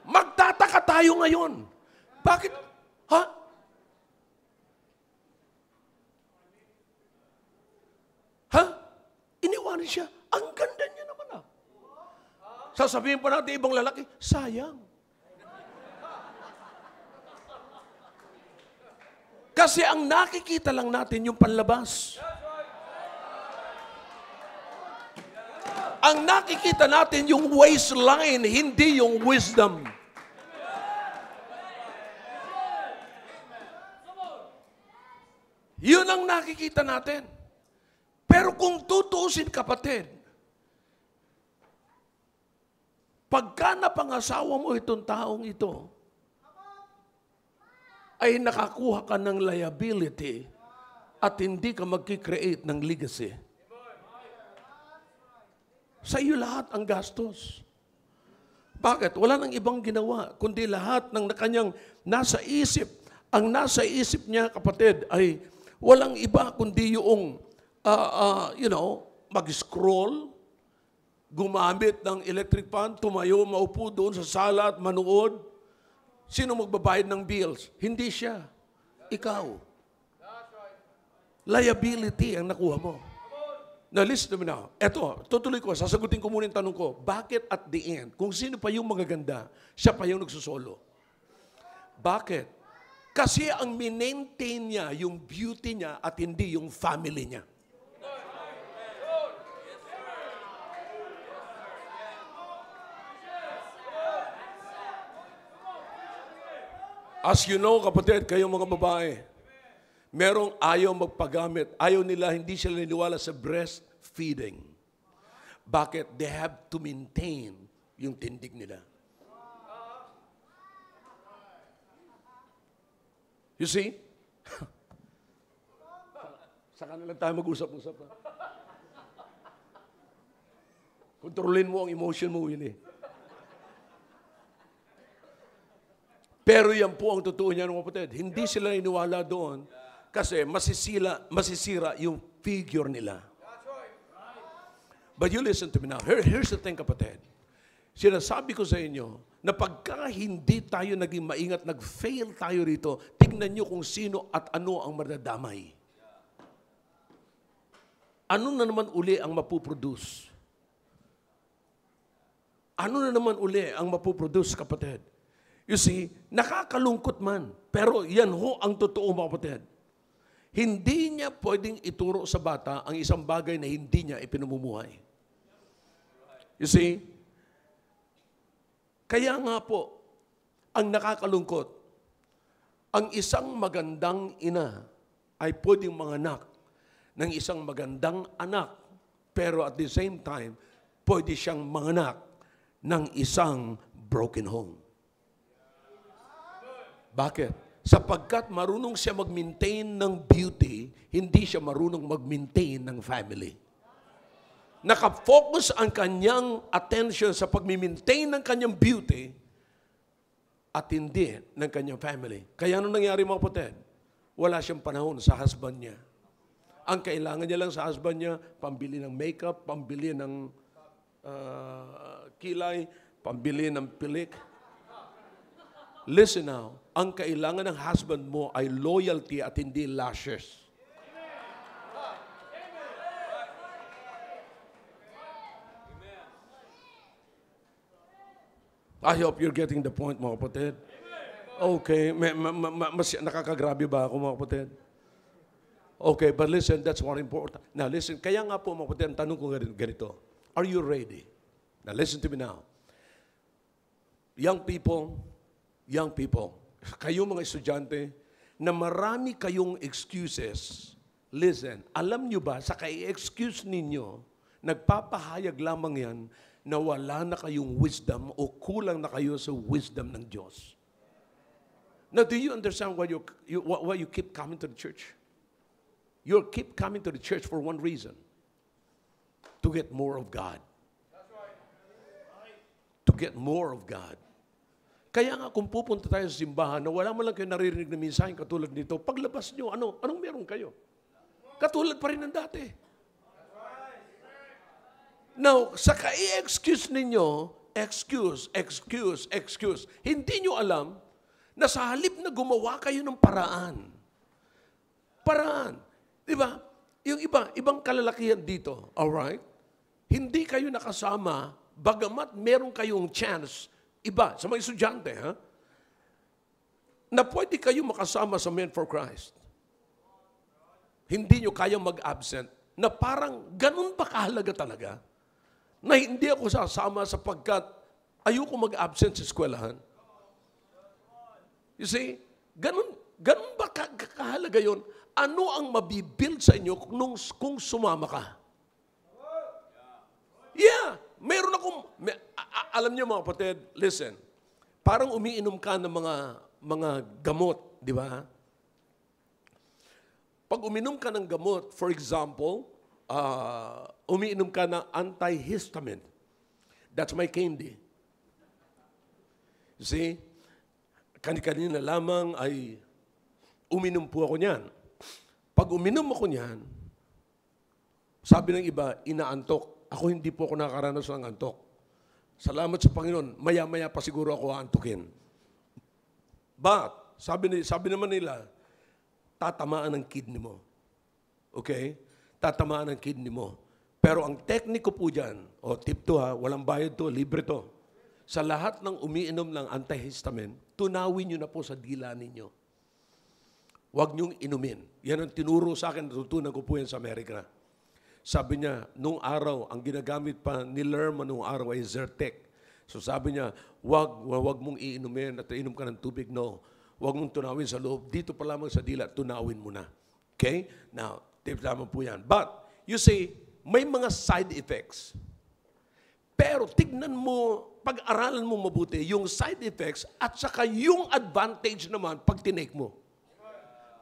Magtataka tayo ngayon. Bakit? Ha? Ha? Iniwanan siya. Ang ganda niya naman ah. Sasabihin pa natin ibang lalaki, sayang. Kasi ang nakikita lang natin yung panlabas. Ang nakikita natin yung waistline, hindi yung wisdom. Yun ang nakikita natin. Pero kung tutuusin, kapatid, pagka napangasawa mo itong taong ito, ay nakakuha ka ng liability at hindi ka magkikreate ng legacy. Sa iyo lahat ang gastos. Bakit? Wala nang ibang ginawa, kundi lahat ng kanyang nasa isip. Ang nasa isip niya, kapatid, ay walang iba kundi yung, mag-scroll, gumamit ng electric fan, tumayo, maupo doon sa sala at manood. Sino magbabayad ng bills? Hindi siya. Ikaw. Liability ang nakuha mo. Now, listen to me now. Eto, tutuloy ko. Sasagutin ko muna yung tanong ko. Bakit at the end, kung sino pa yung magaganda, siya pa yung nagsusolo? Bakit? Kasi ang minentain niya yung beauty niya at hindi yung family niya. As you know, kapatid, kayong mga babae, merong ayaw magpagamit. Ayaw nila, hindi sila niniwala sa breastfeeding. Bakit? They have to maintain yung tindig nila. You see? Sa kanila tayo mag-usap-usap. Kontrolin mo ang emotion mo, yun eh. Pero yan po ang totoo niya, mga kapatid. Hindi sila iniwala doon kasi masisira yung figure nila. But you listen to me now. Here's the thing, kapatid. Sinasabi ko sa inyo na pagka hindi tayo naging maingat, nag-fail tayo rito, tignan nyo kung sino at ano ang madadamay. Ano na naman uli ang mapuproduce? Ano na naman uli ang mapuproduce, kapatid? You see, nakakalungkot man. Pero yan ho ang totoo, mga kapatid. Hindi niya pwedeng ituro sa bata ang isang bagay na hindi niya ipinamumuhay. You see? Kaya nga po, ang nakakalungkot, ang isang magandang ina ay pwedeng manganak ng isang magandang anak, pero at the same time, pwede siyang manganak ng isang broken home. Bakit? Sapagkat marunong siya mag-maintain ng beauty, hindi siya marunong mag-maintain ng family. Nakafocus ang kanyang attention sa pag-maintain ng kanyang beauty at hindi ng kanyang family. Kaya anong nangyari mga kapatid? Wala siyang panahon sa husband niya. Ang kailangan niya lang sa husband niya, pambili ng makeup, pambili ng kilay, pambili ng pilik. Listen now, ang kailangan ng husband mo ay loyalty at hindi lashes. I hope you're getting the point, mga kapatid. Okay, mas nakakagrabe ba ako, mga kapatid? Okay, but listen, that's more important. Now listen, kaya nga po, mga kapatid, ang tanong ko ganito, are you ready? Now listen to me now. Young people, kayo mga estudyante, na marami kayong excuses, listen, alam nyo ba, sa kay-excuse ninyo, nagpapahayag lamang yan, na wala na kayong wisdom o kulang na kayo sa wisdom ng Diyos. Now, do you understand why you keep coming to the church? You keep coming to the church for one reason. To get more of God. To get more of God. Kaya nga kung pupunta tayo sa simbahan na wala man lang kayo naririnig na mensahe katulad nito, paglabas nyo, anong meron kayo? Katulad pa rin ng dati. Now, sa kai-excuse ninyo, excuse. Hindi nyo alam na sa halip na gumawa kayo ng paraan. Di ba? Yung ibang kalalakihan dito, alright? Hindi kayo nakasama, bagamat meron kayong chance, iba, sa mga estudyante, ha? Na pwede kayo makasama sa Men for Christ. Hindi nyo kayang mag-absent, na parang ganun ba kahalaga talaga? Na hindi ako sasama sapagkat ayoko mag-absent sa eskwelahan. You see, ganun ba kahalaga yun? Ano ang mabibuild sa inyo kung sumama ka? Yeah, meron akong, alam niyo mga kapatid, listen, parang umiinom ka ng mga gamot, di ba? Pag uminom ka ng gamot, for example, umiinom ka ng antihistamine. That's my candy. You see, kanina lamang ay uminom po ako niyan. Pag uminom ako niyan, sabi ng iba, inaantok. Ako hindi po ako nakakaranas ng antok. Salamat sa Panginoon, maya-maya pa siguro ako aantukin. But, sabi naman nila, tatamaan ng kidney mo. Okay? Tatamaan ng kidney mo. Pero ang tekniko po dyan, tip to ha, walang bayad to, libre to. Sa lahat ng umiinom ng antihistamine, tunawin nyo na po sa dila ninyo. Huwag nyong inumin. Yan ang tinuro sa akin, natutunan ko po yan sa Amerika. Sabi niya, nung araw, ang ginagamit pa ni Lerma nung araw ay Zyrtec. So sabi niya, wag mong iinumin at inom ka ng tubig, no. Huwag mong tunawin sa loob. Dito pa lamang sa dila, tunawin mo na. Okay? Now, tip lamang po yan. But, you see, may mga side effects. Pero tignan mo, pag-aralan mo mabuti, yung side effects at saka yung advantage naman pag tinake mo.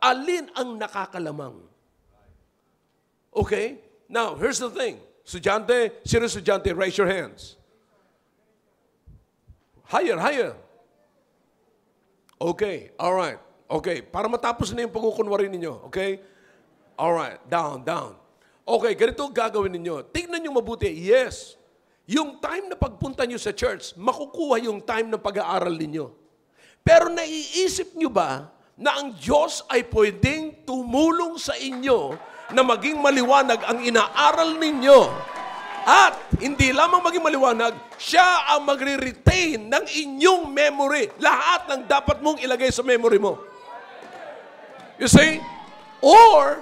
Alin ang nakakalamang? Okay? Now, here's the thing. Estudyante, sino estudyante? Raise your hands. Higher. Okay, all right. Okay, para matapos na yung pagkukunwari ninyo. Okay? All right, down. Okay, ganito gagawin ninyo. Tingnan nyo mabuti. Yes, yung time na pagpunta nyo sa church, makukuha yung time ng pag-aaral ninyo. Pero naiisip nyo ba na ang Diyos ay pwedeng tumulong sa inyo na maging maliwanag ang inaaral ninyo? At hindi lamang maging maliwanag, siya ang magre-retain ng inyong memory. Lahat ng dapat mong ilagay sa memory mo. You see? Or,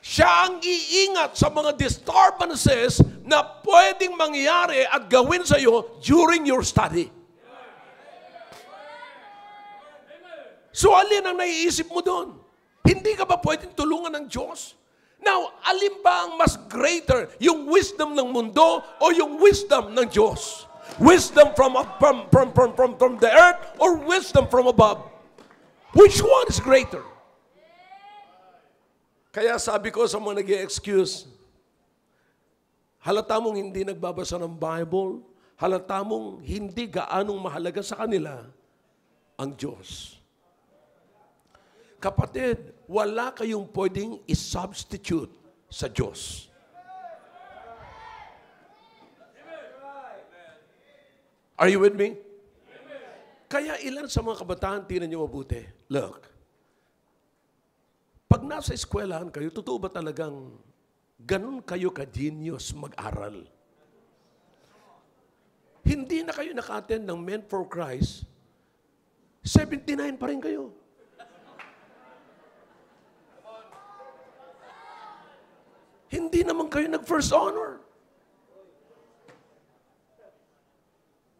siya ang iingat sa mga disturbances na pwedeng mangyari at gawin sa iyo during your study. So, alin ang naiisip mo doon? Hindi ka ba pwedeng tulungan ng Diyos? Now, alin ba ang mas greater? Yung wisdom ng mundo o yung wisdom ng Diyos? Wisdom from the earth or wisdom from above? Which one is greater? Kaya sabi ko sa mga nag-i-excuse, halata mong hindi nagbabasa ng Bible, halata mong hindi gaanong mahalaga sa kanila ang Diyos. Kapatid, wala kayong pwedeng i-substitute sa Diyos. Are you with me? Kaya ilan sa mga kabataan, tinan niyo mabuti. Look, pag nasa eskwelahan kayo, totoo ba talagang ganun kayo ka-genius mag-aral? Hindi na kayo naka-attend ng Men for Christ, 79 pa rin kayo. Hindi naman kayo nag-first honor.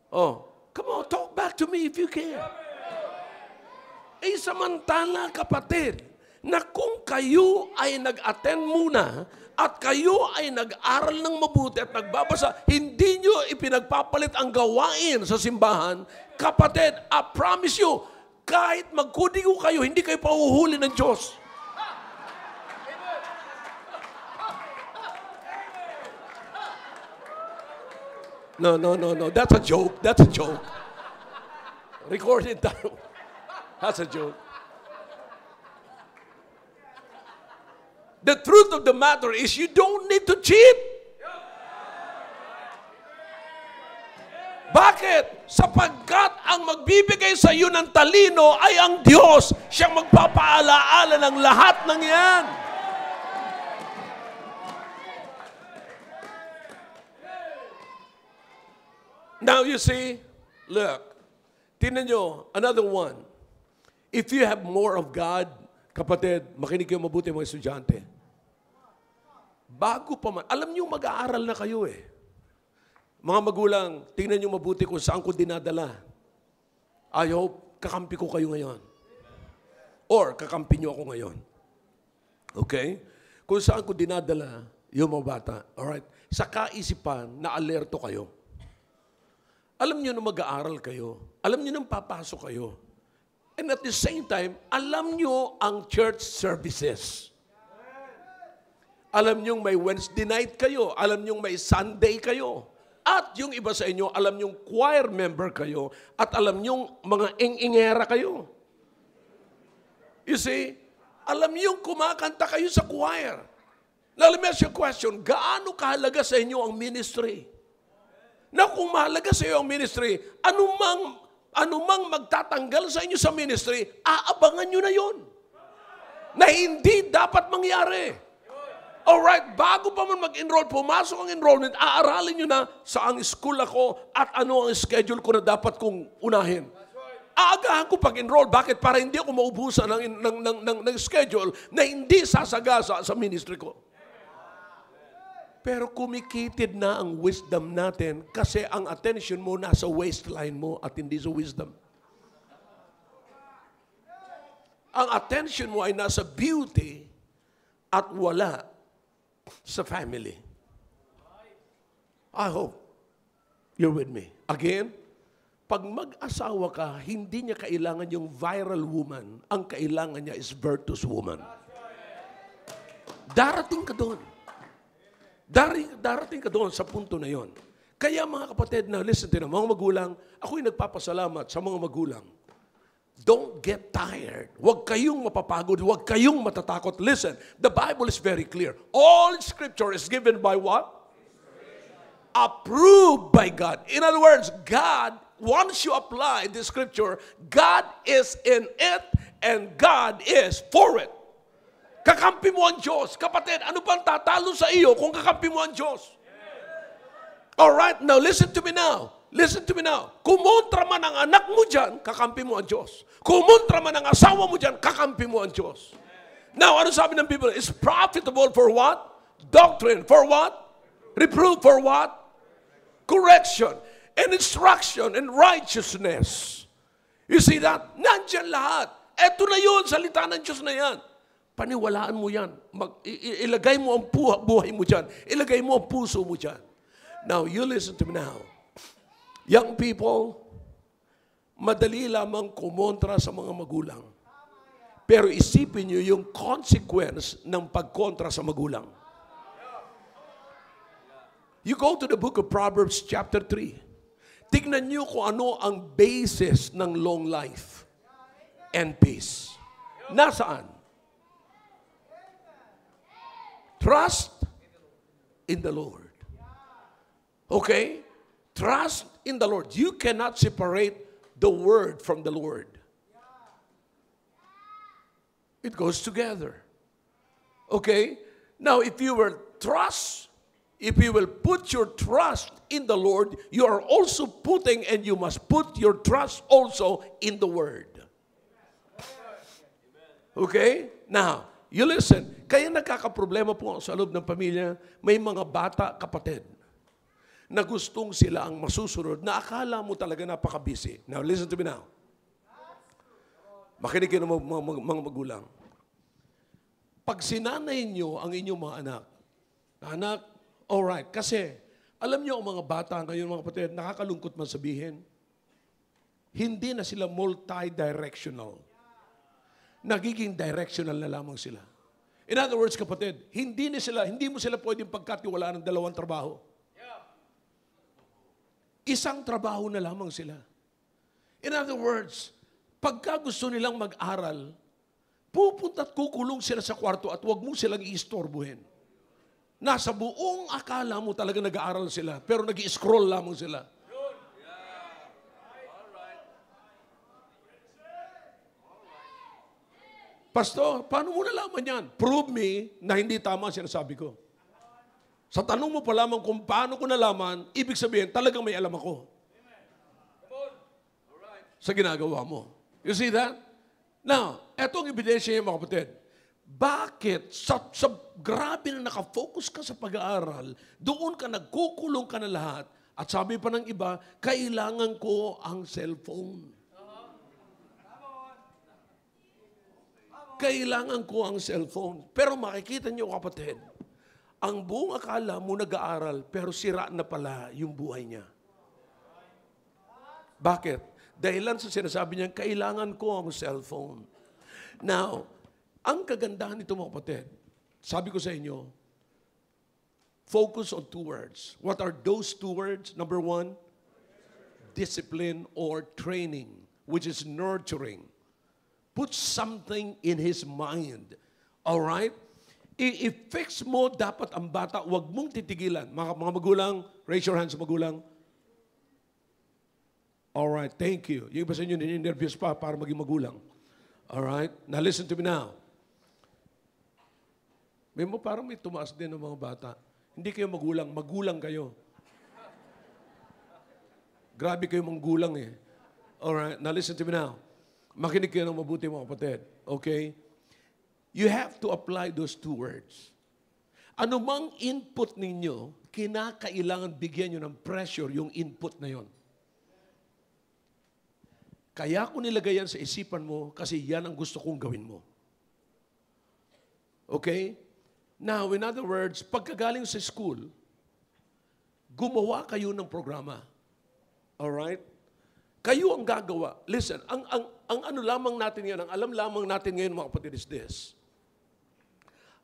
Oh, come on, talk back to me if you can. Eh, samantala, kapatid, na kung kayo ay nag-attend muna at kayo ay nag-aral ng mabuti at nagbabasa, hindi nyo ipinagpapalit ang gawain sa simbahan, kapatid, I promise you, kahit magkudigo kayo, hindi kayo pauhuli ng Diyos. No. That's a joke. That's a joke. Record it down. That's a joke. The truth of the matter is you don't need to cheat. Bakit? Sapagkat ang magbibigay sa iyo ng talino ay ang Diyos. Siyang magpapaalaala ng lahat ng yan. Now you see, look, tingnan nyo, another one. If you have more of God, kapatid, makinig kayo mabuti mga estudyante. Bago pa man, alam nyo mag-aaral na kayo eh. Mga magulang, tingnan nyo mabuti kung saan ko dinadala. I hope kakampi ko kayo ngayon. Or kakampi nyo ako ngayon. Okay? Kung saan ko dinadala yung mga bata. Alright? Sa kaisipan, na alerto kayo. Alam niyo na mag-aaral kayo. Alam niyo nang papasok kayo. And at the same time, alam niyo ang church services. Alam niyo may Wednesday night kayo. Alam niyo may Sunday kayo. At yung iba sa inyo, alam niyo choir member kayo. At alam niyo mga ing-ingera kayo. You see, alam niyo kumakanta kayo sa choir. Now let me ask you a question. Gaano kahalaga sa inyo ang ministry? Na kung mahalaga sa iyo ang ministry, anumang magtatanggal sa inyo sa ministry, aabangan nyo na yon. Na hindi dapat mangyari. Alright, bago pa man mag-enroll, pumasok ang enrollment, aaralin nyo na saan school ako at ano ang schedule ko na dapat kong unahin. Aagahan ko pag-enroll. Bakit? Para hindi ako maubusan ng schedule na hindi sasagasa sa ministry ko. Pero kumikitid na ang wisdom natin kasi ang attention mo nasa waistline mo at hindi sa wisdom. Ang attention mo ay nasa beauty at wala sa family. I hope you're with me. Again, pag mag-asawa ka, hindi niya kailangan yung viral woman. Ang kailangan niya is virtuous woman. Darating ka doon. Darating ka doon sa punto na yon. Kaya mga kapatid na, listen to na, mga magulang, ako'y nagpapasalamat sa mga magulang. Don't get tired. Huwag kayong mapapagod. Huwag kayong matatakot. Listen, the Bible is very clear. All Scripture is given by what? Approved by God. In other words, God, once you apply the Scripture, God is in it and God is for it. Kakampi mo ang Diyos. Kapatid, ano bang tatalo sa iyo kung kakampi mo ang Diyos? Alright, now listen to me now. Listen to me now. Kumontra man ang anak mo dyan, kakampi mo ang Diyos. Kumontra man ang asawa mo dyan, kakampi mo ang Diyos. Now, ano sabi ng Bible? It's profitable for what? Doctrine. For what? Reprove for what? Correction and instruction and righteousness. You see that? Nandyan lahat. Eto na yun, salita ng Diyos na yan. Paniwalaan mo yan. Ilagay mo ang buhay mo dyan. Ilagay mo ang puso mo dyan. Now, you listen to me now. Young people, madali lamang kumontra sa mga magulang. Pero isipin nyo yung consequence ng pagkontra sa magulang. You go to the book of Proverbs chapter 3. Tignan nyo kung ano ang basis ng long life and peace. Nasaan? Trust in the Lord. Okay? Trust in the Lord. You cannot separate the word from the Lord. It goes together. Okay? Now, if you will put your trust in the Lord, you are also putting, and you must put your trust also in the Word. Okay? Now, you listen. Kaya nagkakaproblema po sa loob ng pamilya, may mga bata, kapatid, na gustong sila ang masusunod, na akala mo talaga napaka-busy. Now, listen to me now. Makinig kayo ng mga magulang. Pag sinanay nyo ang inyong mga anak, alright, kasi alam nyo ang mga bata ngayon, mga kapatid, nakakalungkot man sabihin, hindi na sila multi-directional. Nagiging directional na lamang sila. In other words, kapatid, hindi mo sila pwedeng pagkatiwalaan ng dalawang trabaho. Isang trabaho na lamang sila. In other words, pagka gusto nilang mag-aral, pupunta at kukulong sila sa kwarto at huwag mo silang i-istorbohin. Nasa buong akala mo talaga nag-aaral sila, pero nag-i-scroll lamang sila. Pastor, paano mo nalaman yan? Prove me na hindi tama ang sinasabi ko. Sa tanong mo pa lamang kung paano ko nalaman, ibig sabihin, talagang may alam ako. Sa ginagawa mo. You see that? Now, etong ebidensya niya, mga kapatid. Bakit sa grabe na nakafocus ka sa pag-aaral, doon ka nagkukulong ka na lahat, at sabi pa ng iba, kailangan ko ang cellphone. Kailangan ko ang cellphone. Pero makikita niyo, kapatid, ang buong akala mo nag-aaral, pero sira na pala yung buhay niya. Bakit? Dahilan sa sinasabi niya, kailangan ko ang cellphone. Now, ang kagandahan nito, mga kapatid, sabi ko sa inyo, focus on two words. What are those two words? Number one, discipline or training, which is nurturing. Put something in his mind. All right? I-fix mo dapat ang bata, huwag mong titigilan. Mga magulang, raise your hands, magulang. All right, thank you. Yung iba sa inyo, in-interviews pa para maging magulang. All right? Now listen to me now. Parang may tumaas din ng mga bata. Hindi kayo magulang, magulang kayo. Grabe kayo manggulang eh. All right, now listen to me now. Makinig kayo ng mabuti, mga kapatid. Okay? You have to apply those two words. Ano mang input ninyo, kinakailangan bigyan nyo ng pressure yung input na yon. Kaya ko nilagay yan sa isipan mo kasi yan ang gusto kong gawin mo. Okay? Now, in other words, pagkagaling sa school, gumawa kayo ng programa. Alright? Kayo ang gagawa. Listen, ang ano lamang natin yan, ang alam lamang natin ngayon, mga kapatid, is this.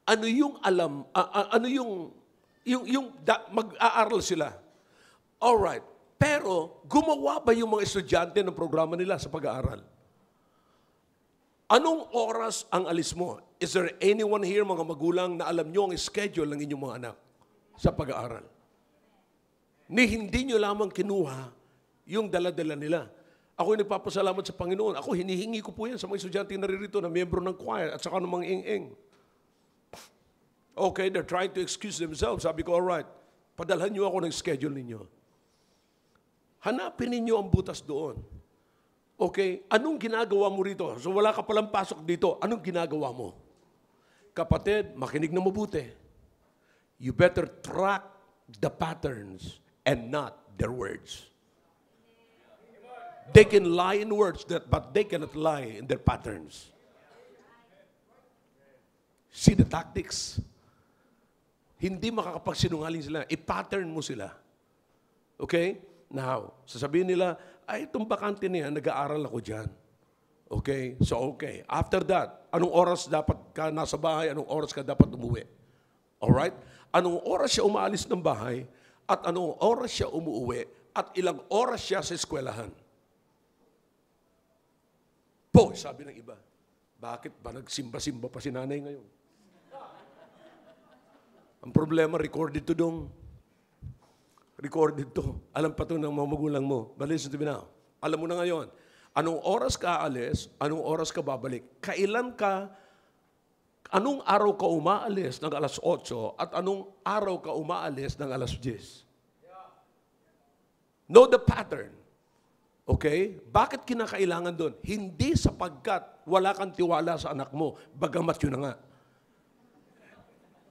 Ano yung alam, mag-aaral sila. Alright. Pero, gumawa ba yung mga estudyante ng programa nila sa pag-aaral? Anong oras ang alis mo? Is there anyone here, mga magulang, na alam nyo ang schedule ng inyong mga anak sa pag-aaral? Hindi nyo lamang kinuha yung dala-dala nila. Ako'y nagpapasalamat sa Panginoon. Ako, hinihingi ko po yan sa mga estudyante na naririto na miyembro ng choir at saka ng mga ing-ing. Okay, they're trying to excuse themselves. Sabi ko, alright, padalhan nyo ako ng schedule ninyo. Hanapin ninyo ang butas doon. Okay, anong ginagawa mo rito? So wala ka palang pasok dito. Anong ginagawa mo? Kapatid, makinig na mabuti. You better track the patterns and not their words. They can lie in words, but they cannot lie in their patterns. See the tactics. Hindi makakapagsinungaling sila. I-pattern mo sila. Okay? Now, sasabihin nila, ay, itong bakante niya, nag-aaral ako dyan. Okay? So, okay. After that, anong oras dapat ka nasa bahay? Anong oras ka dapat umuwi? Alright? Anong oras siya umaalis ng bahay? At anong oras siya umuwi? At ilang oras siya sa eskwelahan? Po, sabi ng iba, bakit ba nagsimba-simba pa si nanay ngayon? Ang problema, recorded to dong. Recorded to. Alam pa to ng mga magulang mo. But listen to me now. Alam mo na ngayon, anong oras ka aalis, anong oras ka babalik. Kailan ka, anong araw ka umaalis ng alas 8 at anong araw ka umaalis ng alas 10. Know the pattern. Okay? Bakit kinakailangan doon? Hindi sapagkat wala kang tiwala sa anak mo, bagamat yun na nga.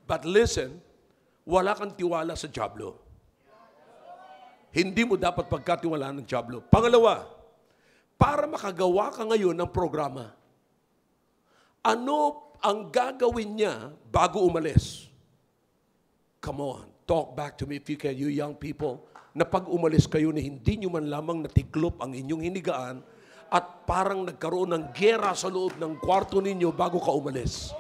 But listen, wala kang tiwala sa dyablo. Hindi mo dapat pagkatiwalaan ng dyablo. Pangalawa, para makagawa ka ngayon ng programa, ano ang gagawin niya bago umalis? Come on, talk back to me if you can, you young people, na pag umalis kayo na hindi nyo man lamang natiklop ang inyong hinigaan at parang nagkaroon ng gera sa loob ng kwarto ninyo bago ka umalis.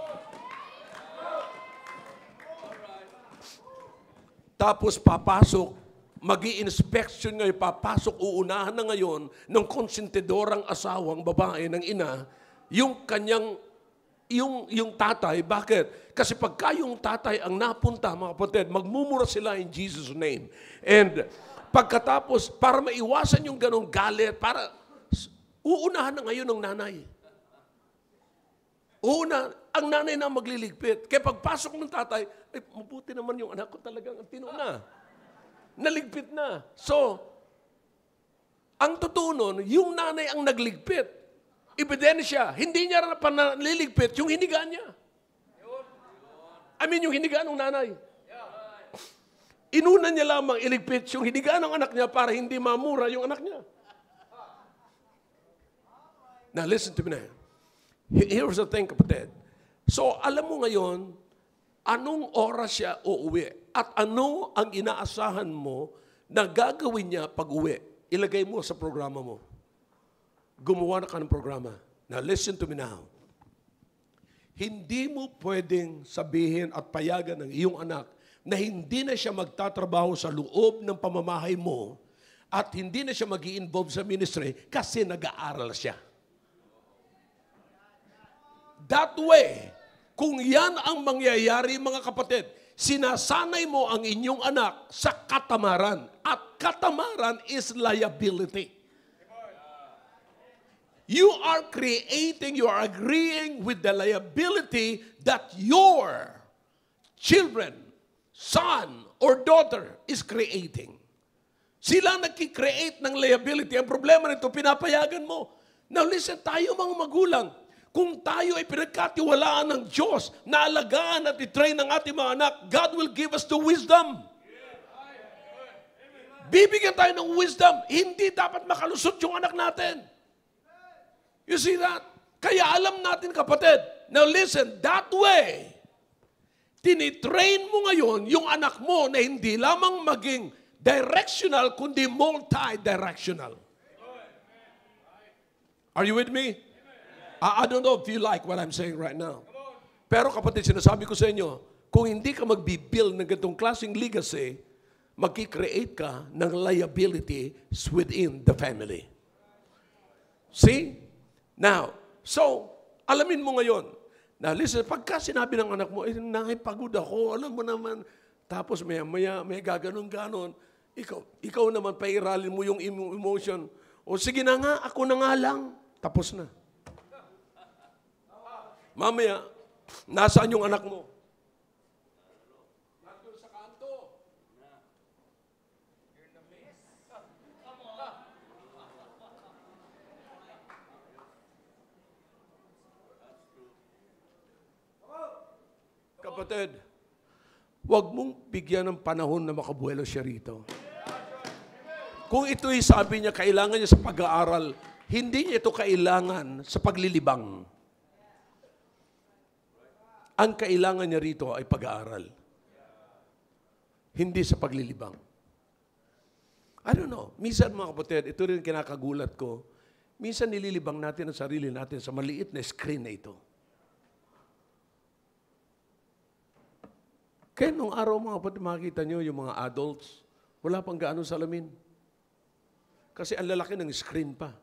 Tapos papasok, mag-i-inspection ngayon, papasok, uunahan na ngayon ng konsentidorang asawang babae ng ina, yung kanyang, yung tatay. Bakit? Kasi pagka yung tatay ang napunta, mga kapatid, magmumura sila in Jesus' name. And pagkatapos, para maiwasan yung ganong galit, para uunahan na ngayon ng nanay. Ang nanay na magliligpit. Kaya pagpasok ng tatay, ay, mabuti naman yung anak ko talagang tino na. Naligpit na. So, ang totoo nun, yung nanay ang nagligpit. Ebidensya, hindi niya pa naliligpit yung hinigaan niya. I mean, yung hinigaan ng nanay. Inuna niya lamang iligpit yung hinigaan ng anak niya para hindi mamura yung anak niya. Now, listen to me now. Here's the thing, kapatid. So, alam mo ngayon, anong oras siya uuwi? At ano ang inaasahan mo na gagawin niya pag-uwi? Ilagay mo sa programa mo. Gumawa na ka ng programa. Now, listen to me now. Hindi mo pwedeng sabihin at payagan ng iyong anak na hindi na siya magtatrabaho sa loob ng pamamahay mo at hindi na siya mag-i-involve sa ministry kasi nag-aaral siya. That way, kung yan ang mangyayari, mga kapatid, sinasanay mo ang inyong anak sa katamaran. At katamaran is liability. You are agreeing with the liability that your children, son or daughter is creating. Sila nagki-create ng liability. Ang problema nito, pinapayagan mo. Now listen, tayo mga magulang, kung tayo ay pinagkatiwalaan ng Diyos na alagaan at i-train ng ating mga anak, God will give us the wisdom. Bibigyan tayo ng wisdom. Hindi dapat makalusot yung anak natin. You see that? Kaya alam natin, kapatid. Now listen, that way, tinitrain mo ngayon yung anak mo na hindi lamang maging directional, kundi multi-directional. Are you with me? I don't know if you like what I'm saying right now. Pero kapatid, sinasabi ko sa inyo, kung hindi ka magbibuild ng ganitong klaseng legacy, magki-create ka ng liability within the family. See? Now, so, alamin mo ngayon. Now, listen, pagka sinabi ng anak mo, nanay, pagod ako, alam mo naman, tapos maya, may gaganon-ganon, ikaw naman, pairalin mo yung emotion. O sige na nga, ako na nga lang. Tapos na. Mamaya, nasaan yung anak mo? Nandun sa kanto. Kapatid, Huwag mong bigyan ng panahon na makabuelo siya rito. Kung ito'y sabi niya, kailangan niya sa pag-aaral, hindi niya ito kailangan sa paglilibang. Ang kailangan niya rito ay pag-aaral. Hindi sa paglilibang. I don't know. Minsan mga kapatid, ito rin kinakagulat ko. Minsan nililibang natin ang sarili natin sa maliit na screen na ito. Kaya nung araw mga kapatid, makikita nyo yung mga adults, wala pang gaano salamin. Kasi ang lalaki ng screen pa.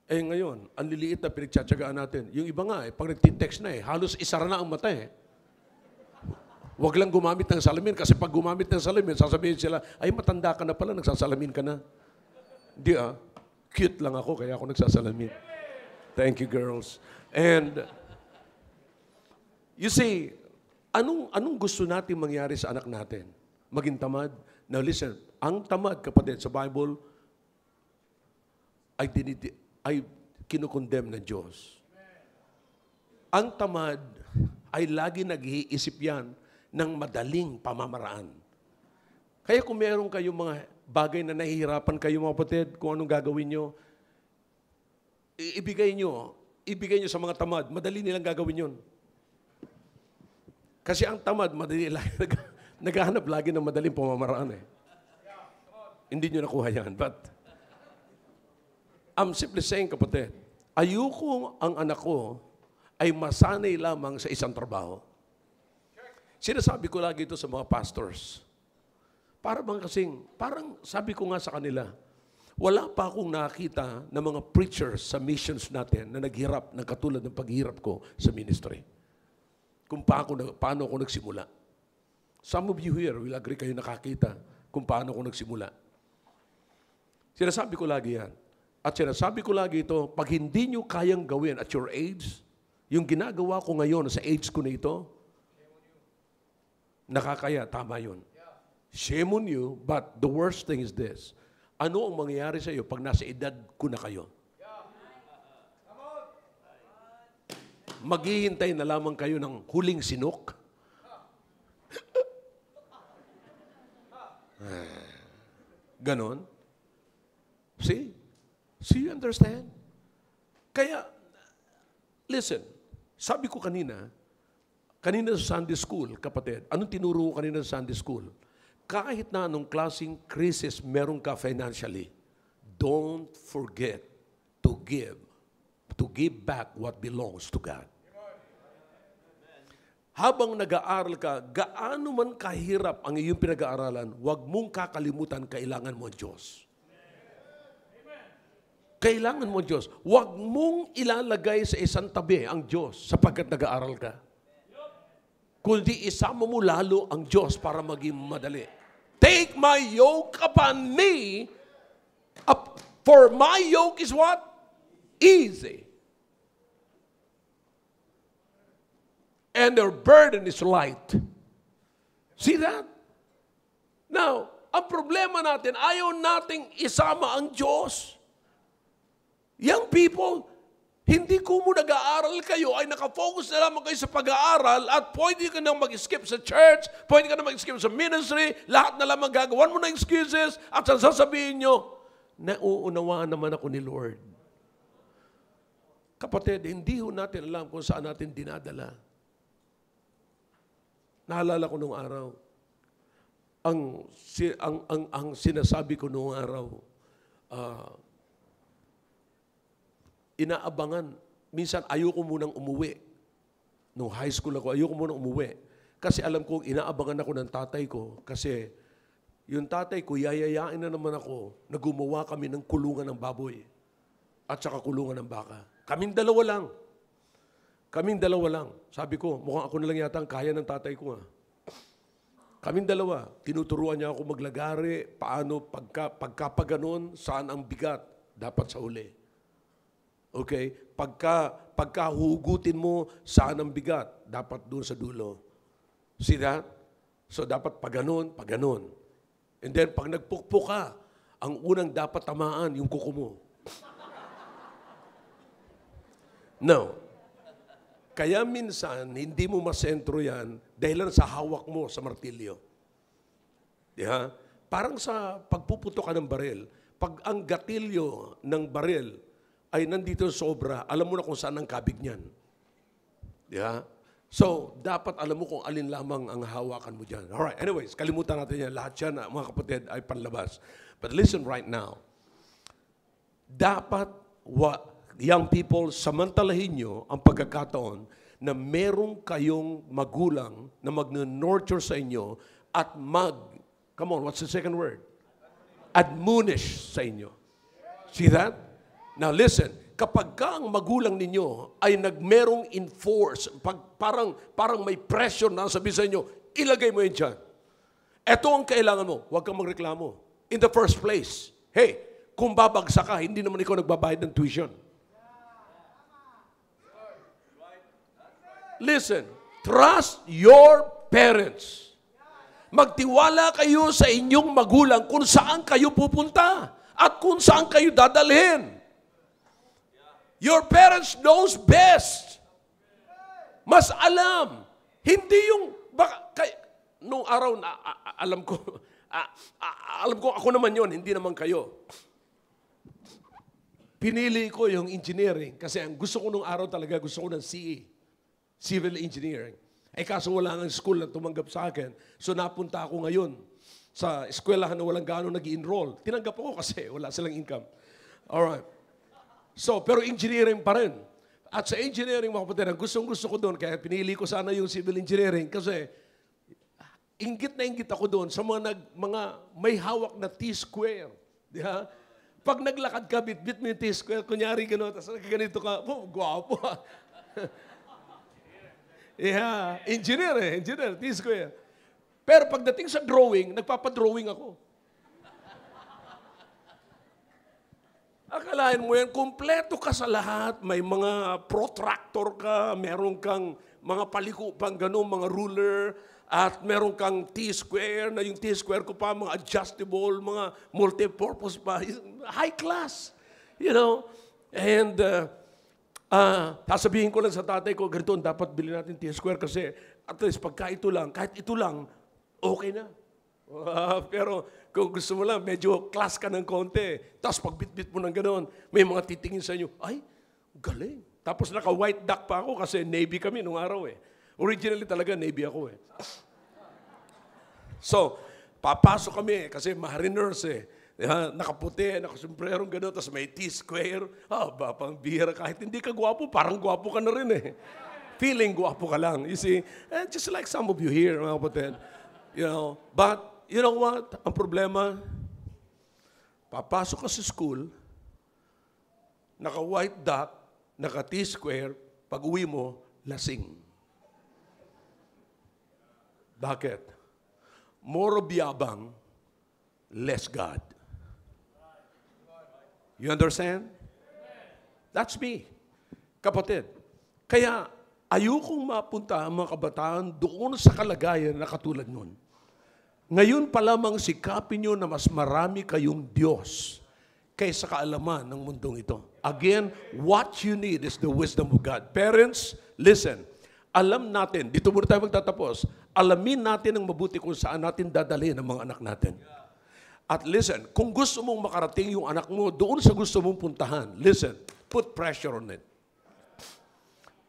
Eh ngayon, ang liliit na pinagtsatsagaan natin. Yung iba nga, pag nagtitext na halos isara na ang mata Huwag lang gumamit ng salamin kasi pag gumamit ng salamin, sasabihin sila, ay matanda ka na pala, nagsasalamin ka na. Hindi cute lang ako, kaya ako nagsasalamin. Thank you, girls. And, you see, anong gusto natin mangyari sa anak natin? Maging tamad? Now listen, ang tamad, kapatid, sa Bible, ay kinukondem ng Diyos. Ang tamad ay lagi nag-iisip yan ng madaling pamamaraan. Kaya kung meron kayong mga bagay na nahihirapan kayo mga kapatid, kung anong gagawin nyo, ibigay nyo sa mga tamad, madali nilang gagawin yun. Kasi ang tamad, madali lang, naghahanap lagi ng madaling pamamaraan Hindi nyo nakuha yan. But, I'm simply saying, kapatid, ayoko ang anak ko ay masanay lamang sa isang trabaho. Sinasabi ko lagi ito sa mga pastors. Parang sabi ko nga sa kanila, wala pa akong nakita ng mga preachers sa missions natin na naghirap ng katulad ng paghirap ko sa ministry. Kung paano ako nagsimula. Some of you here will agree kayo nakakita kung paano ako nagsimula. Sinasabi ko lagi yan. At sinasabi ko lagi ito, pag hindi nyo kayang gawin at your age, yung ginagawa ko ngayon sa age ko na ito, nakakaya, tama yun. Shame on you, but the worst thing is this. Ano ang mangyayari sa iyo pag nasa edad ko na kayo? Maghihintay na lamang kayo ng huling sinok? Ganon? See? See, you understand? Kaya, listen, sabi ko kanina sa Sunday School, kapatid, anong tinuro ko kanina sa Sunday School? Kahit na anong klaseng crisis meron ka financially, don't forget to give back what belongs to God. Habang nag-aaral ka, gaano man kahirap ang iyong pinag-aaralan, huwag mong kakalimutan, kailangan mo ang Diyos. Kailangan mo ang Diyos. Huwag mong ilalagay sa isang tabi ang Diyos sapagkat nag-aaral ka. Kundi isama mo lalo ang Diyos para maging madali. Take my yoke upon me, for my yoke is what? Easy. And their burden is light. See that? Now, ang problema natin, ayaw nating isama ang Diyos. Young people, hindi ko mo nag-aaral kayo, ay nakafocus na lamang kayo sa pag-aaral at pwede ka nang mag-skip sa church, pwede ka nang mag-skip sa ministry, lahat na lamang gagawan mo na excuses at sasabihin nyo, nauunawaan naman ako ni Lord. Kapatid, hindi ho natin alam kung saan natin dinadala. Naalala ko nung araw, ang sinasabi ko nung araw, inaabangan. Minsan, ayoko munang umuwi. Nung high school ako, ayoko munang umuwi. Kasi alam ko, inaabangan ako ng tatay ko. Kasi yung tatay ko, yayayain na naman ako na gumawa kami ng kulungan ng baboy. At saka kulungan ng baka. Kaming dalawa lang. Sabi ko, mukhang ako na lang yata ang kaya ng tatay ko. Kaming dalawa. Tinuturuan niya ako maglagari, paano, pagkapaganon, saan ang bigat. Dapat sa uli. Okay? Pagkahugutin mo, saan ang bigat? Dapat doon sa dulo. See that? So, dapat paganon. And then, pag nagpukpok ka, ang unang dapat tamaan, yung kuko mo. No. Kaya minsan, hindi mo masentro yan dahil lang sa hawak mo sa martilyo. Diba? Parang sa pagpuputo ka ng baril, pag ang gatilyo ng baril ay nandito sobra, alam mo na kung saan ang kabig niyan. Diba? So, dapat alam mo kung alin lamang ang hawakan mo dyan. Alright, anyways, kalimutan natin yan. Lahat yan, mga kapatid, ay panlabas. But listen right now. Dapat, young people, samantalahin nyo ang pagkakataon na meron kayong magulang na mag-nurture sa inyo at come on, what's the second word? Admonish sa inyo. See that? Now listen, kapag ka ang magulang ninyo ay merong enforce, parang may pressure na sabi sa inyo, ilagay mo yun dyan. Ito ang kailangan mo, huwag kang magreklamo. In the first place, hey, kung babagsak ka, hindi naman ikaw nagbabayad ng tuition. Listen, trust your parents. Magtiwala kayo sa inyong magulang kung saan kayo pupunta at kung saan kayo dadalhin. Your parents knows best. Mas alam. Hindi yung, nung araw na alam ko ako naman yon, hindi naman kayo. Pinili ko yung engineering kasi ang gusto ko nung araw talaga, gusto ko ng CE. Civil Engineering. Kaso wala ng school na tumanggap sa akin. So napunta ako ngayon sa eskwelahan na walang gaano nag-i-enroll. Tinanggap ako kasi wala silang income. Alright. So, pero engineering pa rin. At sa engineering, mga kapatid, ang gustong-gusto ko doon, kaya pinili ko sana yung civil engineering kasi inggit na inggit ako doon sa mga may hawak na T-square. Di ba? Pag naglakad ka, bit-bit mo yung T-square, kunyari gano'n, tapos ganito ka, gwapo. Yeah, engineer, T-square. Pero pagdating sa drawing, nagpapadrawing ako. Akalain mo yan, kumpleto ka sa lahat. May mga protractor ka, meron kang mga paliko pang gano'n, mga ruler, at meron kang T-square, na yung T-square ko pa, mga adjustable, mga multi-purpose pa. High class, you know. And sasabihin ko lang sa tatay ko, ganito, dapat bilhin natin T-square kasi at least pagka ito lang, kahit ito lang, okay na. Pero kung gusto mo lang, medyo class ka ng konti. Tapos pag bit-bit mo ng gano'n, may mga titingin sa inyo, ay, galing. Tapos naka-white duck pa ako kasi Navy kami nung araw eh. Originally talaga Navy ako eh. So, papasok kami kasi mariners eh. Nakaputi, nakasumbrerong gano'n, tapos may T-square. Pang bihira. Kahit hindi ka gwapo, parang gwapo ka na rin eh. Feeling gwapo ka lang. You see, just like some of you here, mga kapatid. You know, but, you know what? Ang problema, papasok ka sa school, naka-white duck, naka-T-square, pag uwi mo, lasing. Bakit? More of yabang, less God. You understand? That's me. Kapatid. Kaya, ayokong mapunta ang mga kabataan doon sa kalagayan na katulad nun. Ngayon pa lamang sikapin nyo na mas marami kayong Diyos kaysa kaalaman ng mundong ito. Again, what you need is the wisdom of God. Parents, listen. Alam natin, dito muna tayo magtatapos, alamin natin ang mabuti kung saan natin dadalhin ang mga anak natin. At listen, kung gusto mong makarating yung anak mo doon sa gusto mong puntahan, listen, put pressure on it.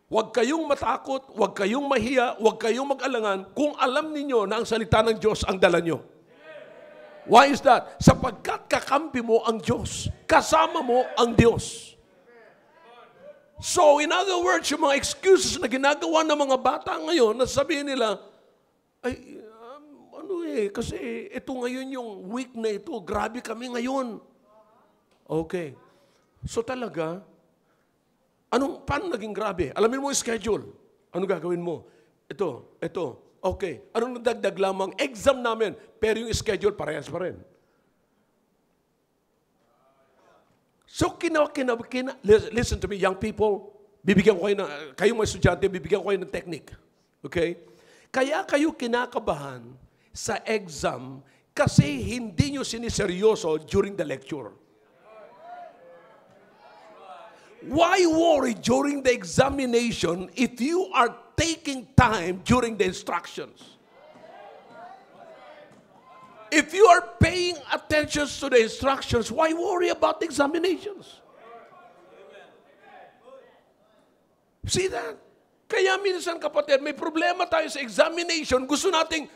Huwag kayong matakot, huwag kayong mahiya, huwag kayong mag-alangan kung alam ninyo na ang salita ng Diyos ang dala nyo. Why is that? Sapagkat kakampi mo ang Diyos. Kasama mo ang Diyos. So, in other words, yung mga excuses na ginagawa ng mga bata ngayon, na sabihin nila, ay, kasi ito ngayon yung week na ito, grabe kami ngayon. Okay. So talaga, paano naging grabe? Alamin mo yung schedule. Ano gagawin mo? Ito. Okay. Anong nadagdag lamang? Exam namin. Pero yung schedule, parehas pa rin. So, listen to me, young people. Bibigyan ko kayo kayong mga estudyante, bibigyan ko kayo ng technique. Okay? Kaya kayo kinakabahan sa exam kasi hindi nyo siniseryoso during the lecture. Why worry during the examination if you are taking time during the instructions? If you are paying attention to the instructions, why worry about the examinations? See that? Kaya minsan, kapatid, may problema tayo sa examination. Gusto nating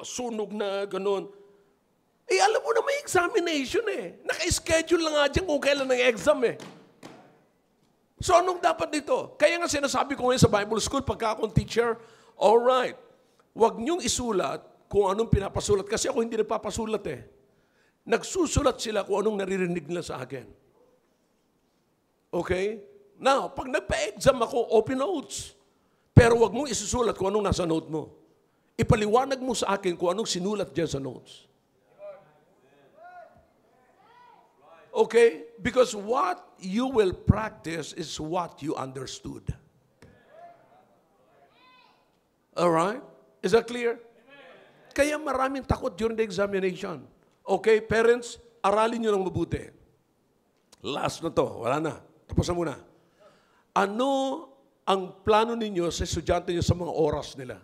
sunog na ganun. Eh, alam mo na may examination eh. Naka-schedule lang nga dyan kung kailan ng exam eh. So, anong dapat dito? Kaya nga sinasabi ko ngayon sa Bible School, pagka akong teacher, alright, huwag niyong isulat kung anong pinapasulat. Kasi ako hindi nagpapasulat eh. Nagsusulat sila kung anong naririnig nila sa akin. Okay? Now, pag nagpa-exam ako, open notes. Pero wag mong isusulat kung anong nasa note mo. Ipaliwanag mo sa akin kung anong sinulat dyan sa notes. Okay? Because what you will practice is what you understood. Alright? Is that clear? Kaya maraming takot during the examination. Okay, parents, aralin nyo ng mabuti. Last na to, wala na. Tapos na muna. Ano ang plano ninyo sa estudyante nyo sa mga oras nila?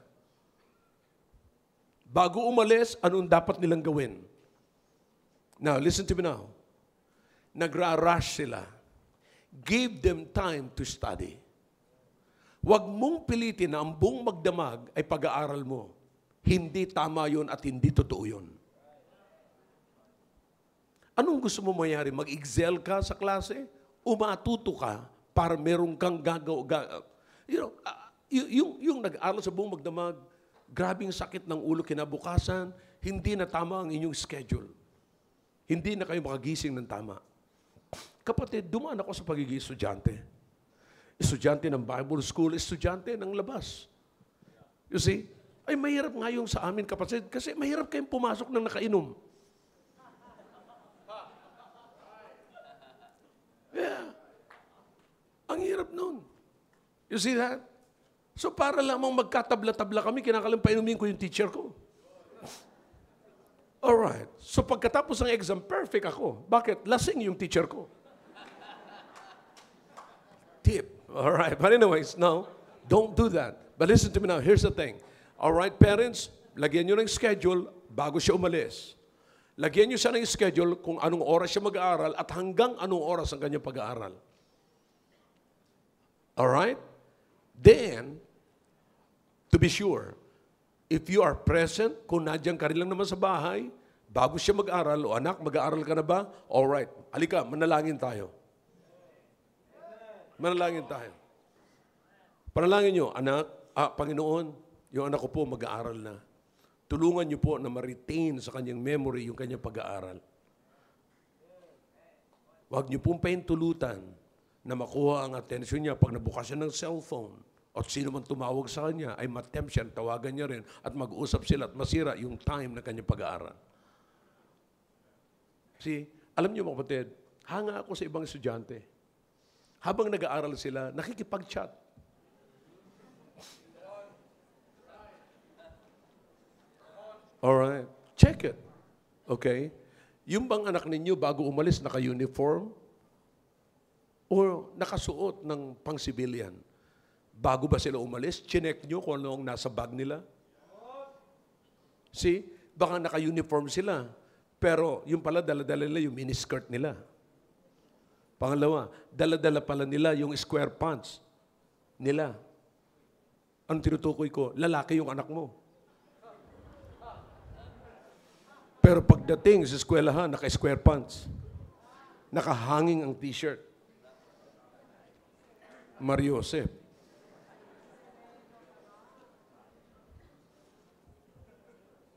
Bago umalis, anong dapat nilang gawin? Now, listen to me now. Nagra-rush sila. Give them time to study. Huwag mong pilitin na ang buong magdamag ay pag-aaral mo. Hindi tama yun at hindi totoo yun. Anong gusto mo mangyari? Mag-excel ka sa klase? Umatuto ka para meron kang gagawa. Yung nag-aaral sa buong magdamag, grabing sakit ng ulo kinabukasan, hindi na tama ang inyong schedule. Hindi na kayo makagising ng tama. Kapatid, dumaan ako sa pagiging estudyante. Estudyante ng Bible School, estudyante ng labas. You see? Ay, mahirap nga yung sa amin, kapatid, kasi mahirap kayong pumasok ng nakainom. Yeah. Ang hirap nun. You see that? So para lamang magkatabla-tabla kami, kinakalang painumin ko yung teacher ko. Alright. So pagkatapos ng exam, perfect ako. Bakit? Lasing yung teacher ko. Tip. Alright. But anyways, no, don't do that. But listen to me now. Here's the thing. Alright, parents, lagyan nyo ng schedule bago siya umalis. Lagyan nyo siya ng schedule kung anong oras siya mag-aaral at hanggang anong oras ang kanyang pag-aaral. Alright? Then, to be sure, if you are present, kung nandiyan ka rin lang naman sa bahay, bago siya mag-aral, o anak, mag-aaral ka na ba? Alright, halika, manalangin tayo. Manalangin tayo. Panalangin nyo, anak, Panginoon, yung anak ko po mag-aaral na. Tulungan niyo po na ma-retain sa kanyang memory yung kanyang pag-aaral. Huwag niyo pong paintulutan na makuha ang atensyon niya pag nabukas siya ng cellphone o sino man tumawag sa kanya ay matempt siya, tawagan niya rin at mag-uusap sila at masira yung time na kanyang pag-aaral. See, alam niyo mga kapatid, hanga ako sa ibang estudyante. Habang nag-aaral sila, nakikipag-chat. Alright. Check it. Okay? Yung bang anak ninyo bago umalis naka-uniform o nakasuot ng pang-civilian? Bago ba sila umalis, chinek nyo kung ano ang nasa bag nila? See? Baka naka-uniform sila. Pero yung pala, dala-dala nila yung miniskirt nila. Pangalawa, dala-dala pala nila yung square pants nila. Ang tinutukoy ko, lalaki yung anak mo. Pero pagdating sa eskwelahan, naka-square pants. Nakahanging ang t-shirt. Mariosep.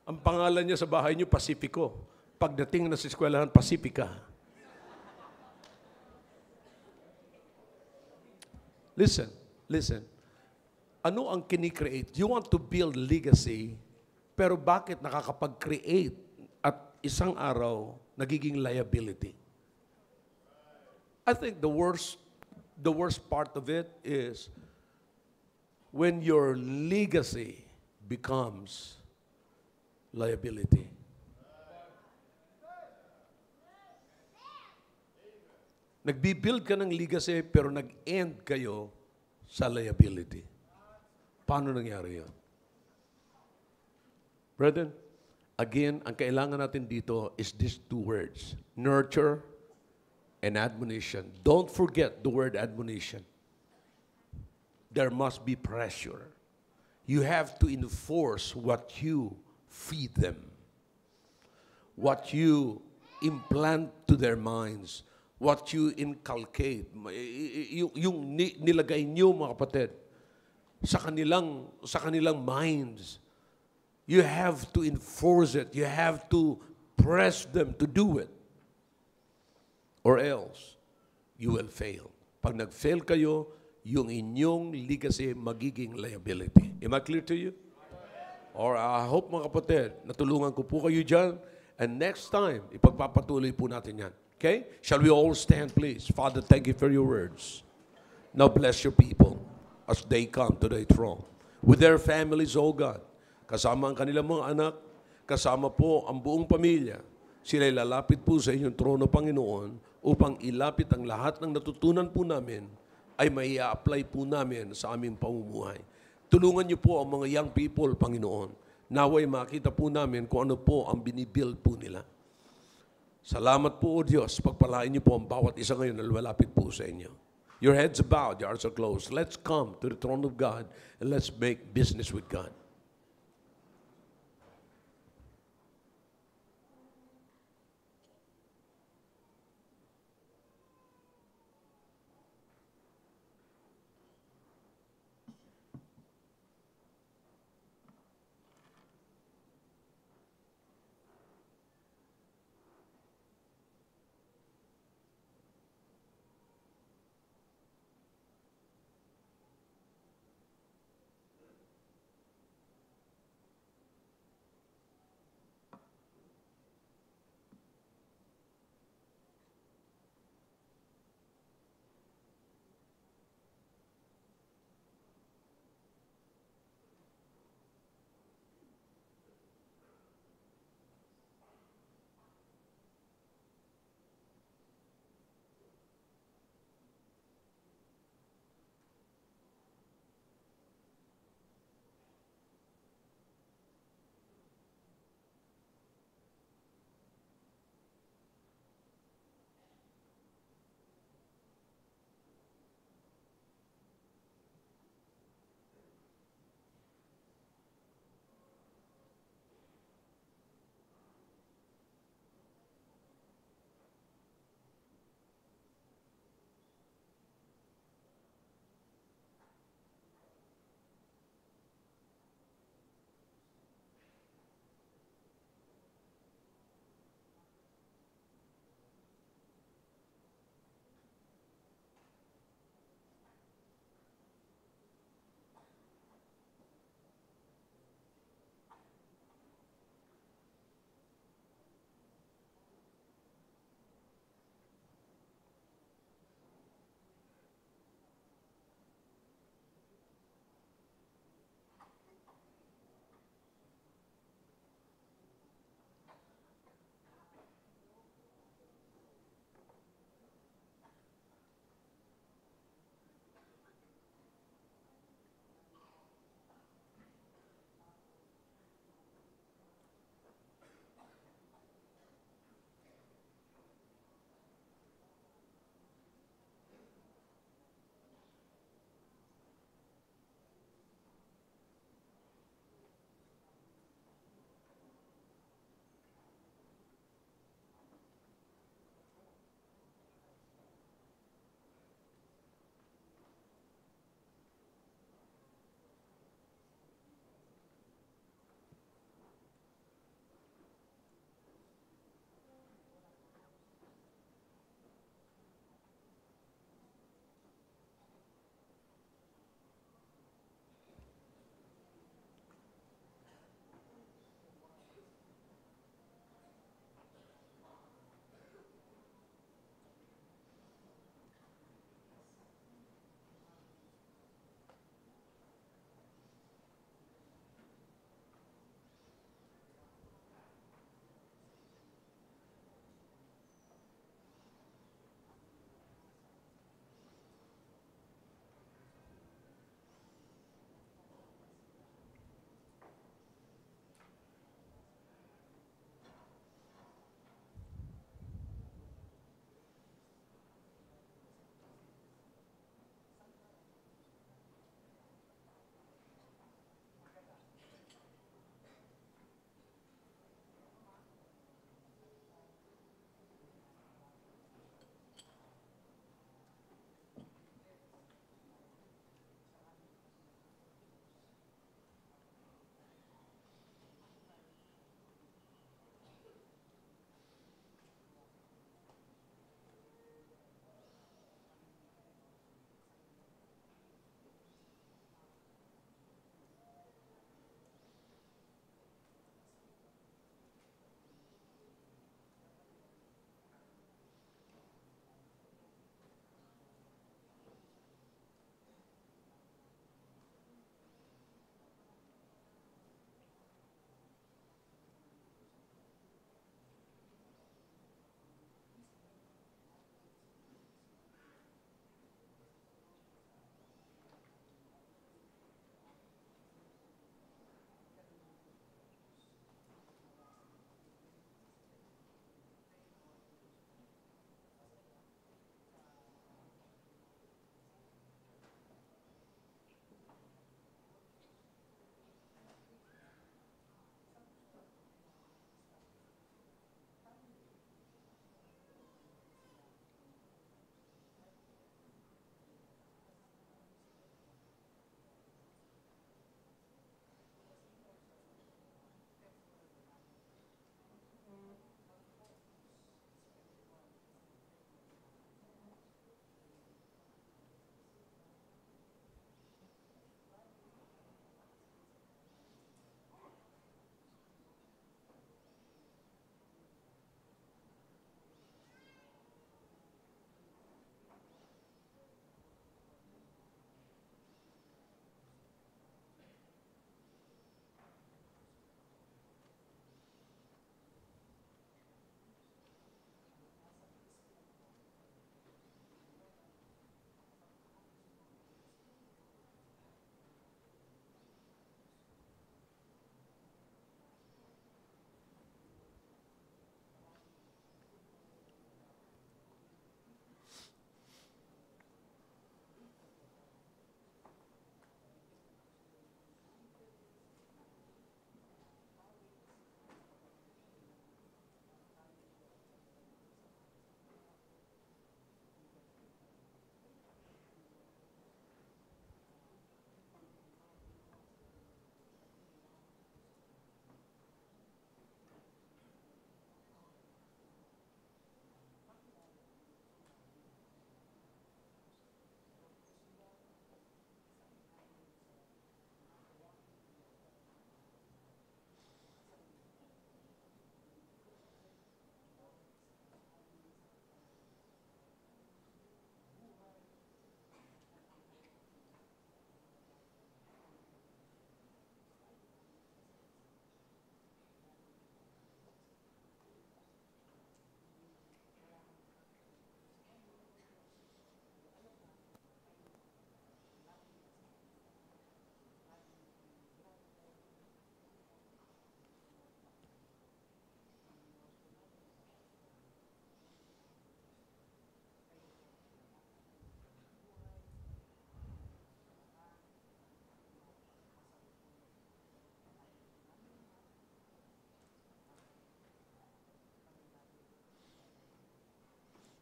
Ang pangalan niya sa bahay niyo, Pacifico. Pagdating na sa eskwelahan, Pacifica. Listen. Ano ang kinikreate? You want to build legacy, pero bakit nakakapag-create at isang araw nagiging liability? I think the worst part of it is when your legacy becomes liability. Nagbi-build ka ng legacy pero nag-end kayo sa liability. Paano nangyari yun? Brethren, again, ang kailangan natin dito is these two words, nurture and admonition. Don't forget the word admonition. There must be pressure. You have to enforce what you feed them, what you implant to their minds, what you inculcate, yung nilagay niyo mga kapatid sa kanilang minds. You have to enforce it. You have to press them to do it. Or else, you will fail. Pag nag-fail kayo, yung inyong legacy magiging liability. Am I clear to you? Or I hope mga kapatid, natulungan ko po kayo dyan. And next time, ipagpapatuloy po natin yan. Okay? Shall we all stand, please? Father, thank you for your words. Now bless your people as they come to thy throne. With their families, O God. Kasama ang kanilang mga anak, kasama po ang buong pamilya. Sila'y lalapit po sa inyong trono, Panginoon, upang ilapit ang lahat ng natutunan po namin ay may apply po namin sa aming pamumuhay. Tulungan niyo po ang mga young people, Panginoon. Naway makita po namin kung ano po ang binibuild po nila. Salamat po, O Diyos. Pagpalain niyo po ang bawat isa ngayon na lumalapit po sa inyo. Your heads are bowed, your hearts are closed. Let's come to the throne of God and let's make business with God.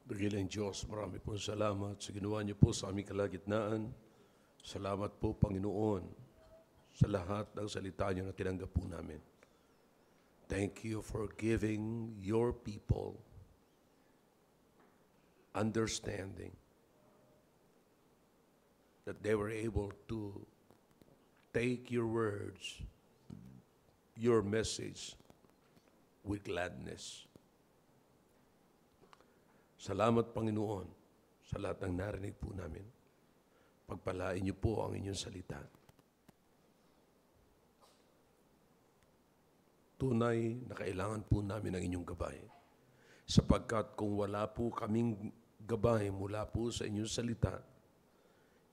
Dakilang Diyos, marami pong salamat sa ginawa niyo po sa aming kalagitnaan. Salamat po, Panginoon, sa lahat ng salita niyo na tinanggap po namin. Thank you for giving your people understanding that they were able to take your words, your message with gladness. Salamat, Panginoon, sa lahat ng narinig po namin. Pagpalain niyo po ang inyong salita. Tunay na kailangan po namin ang inyong gabay. Sapagkat kung wala po kaming gabay mula po sa inyong salita,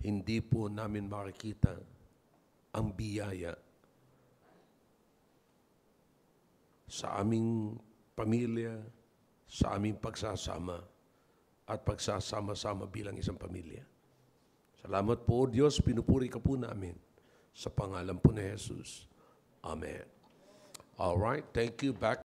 hindi po namin makikita ang biyaya sa aming pamilya, sa aming pagsasama, at pagsasama-sama bilang isang pamilya. Salamat po, O Diyos, pinupuri ka po namin sa pangalan po ni Jesus. Amen. All right, thank you. Back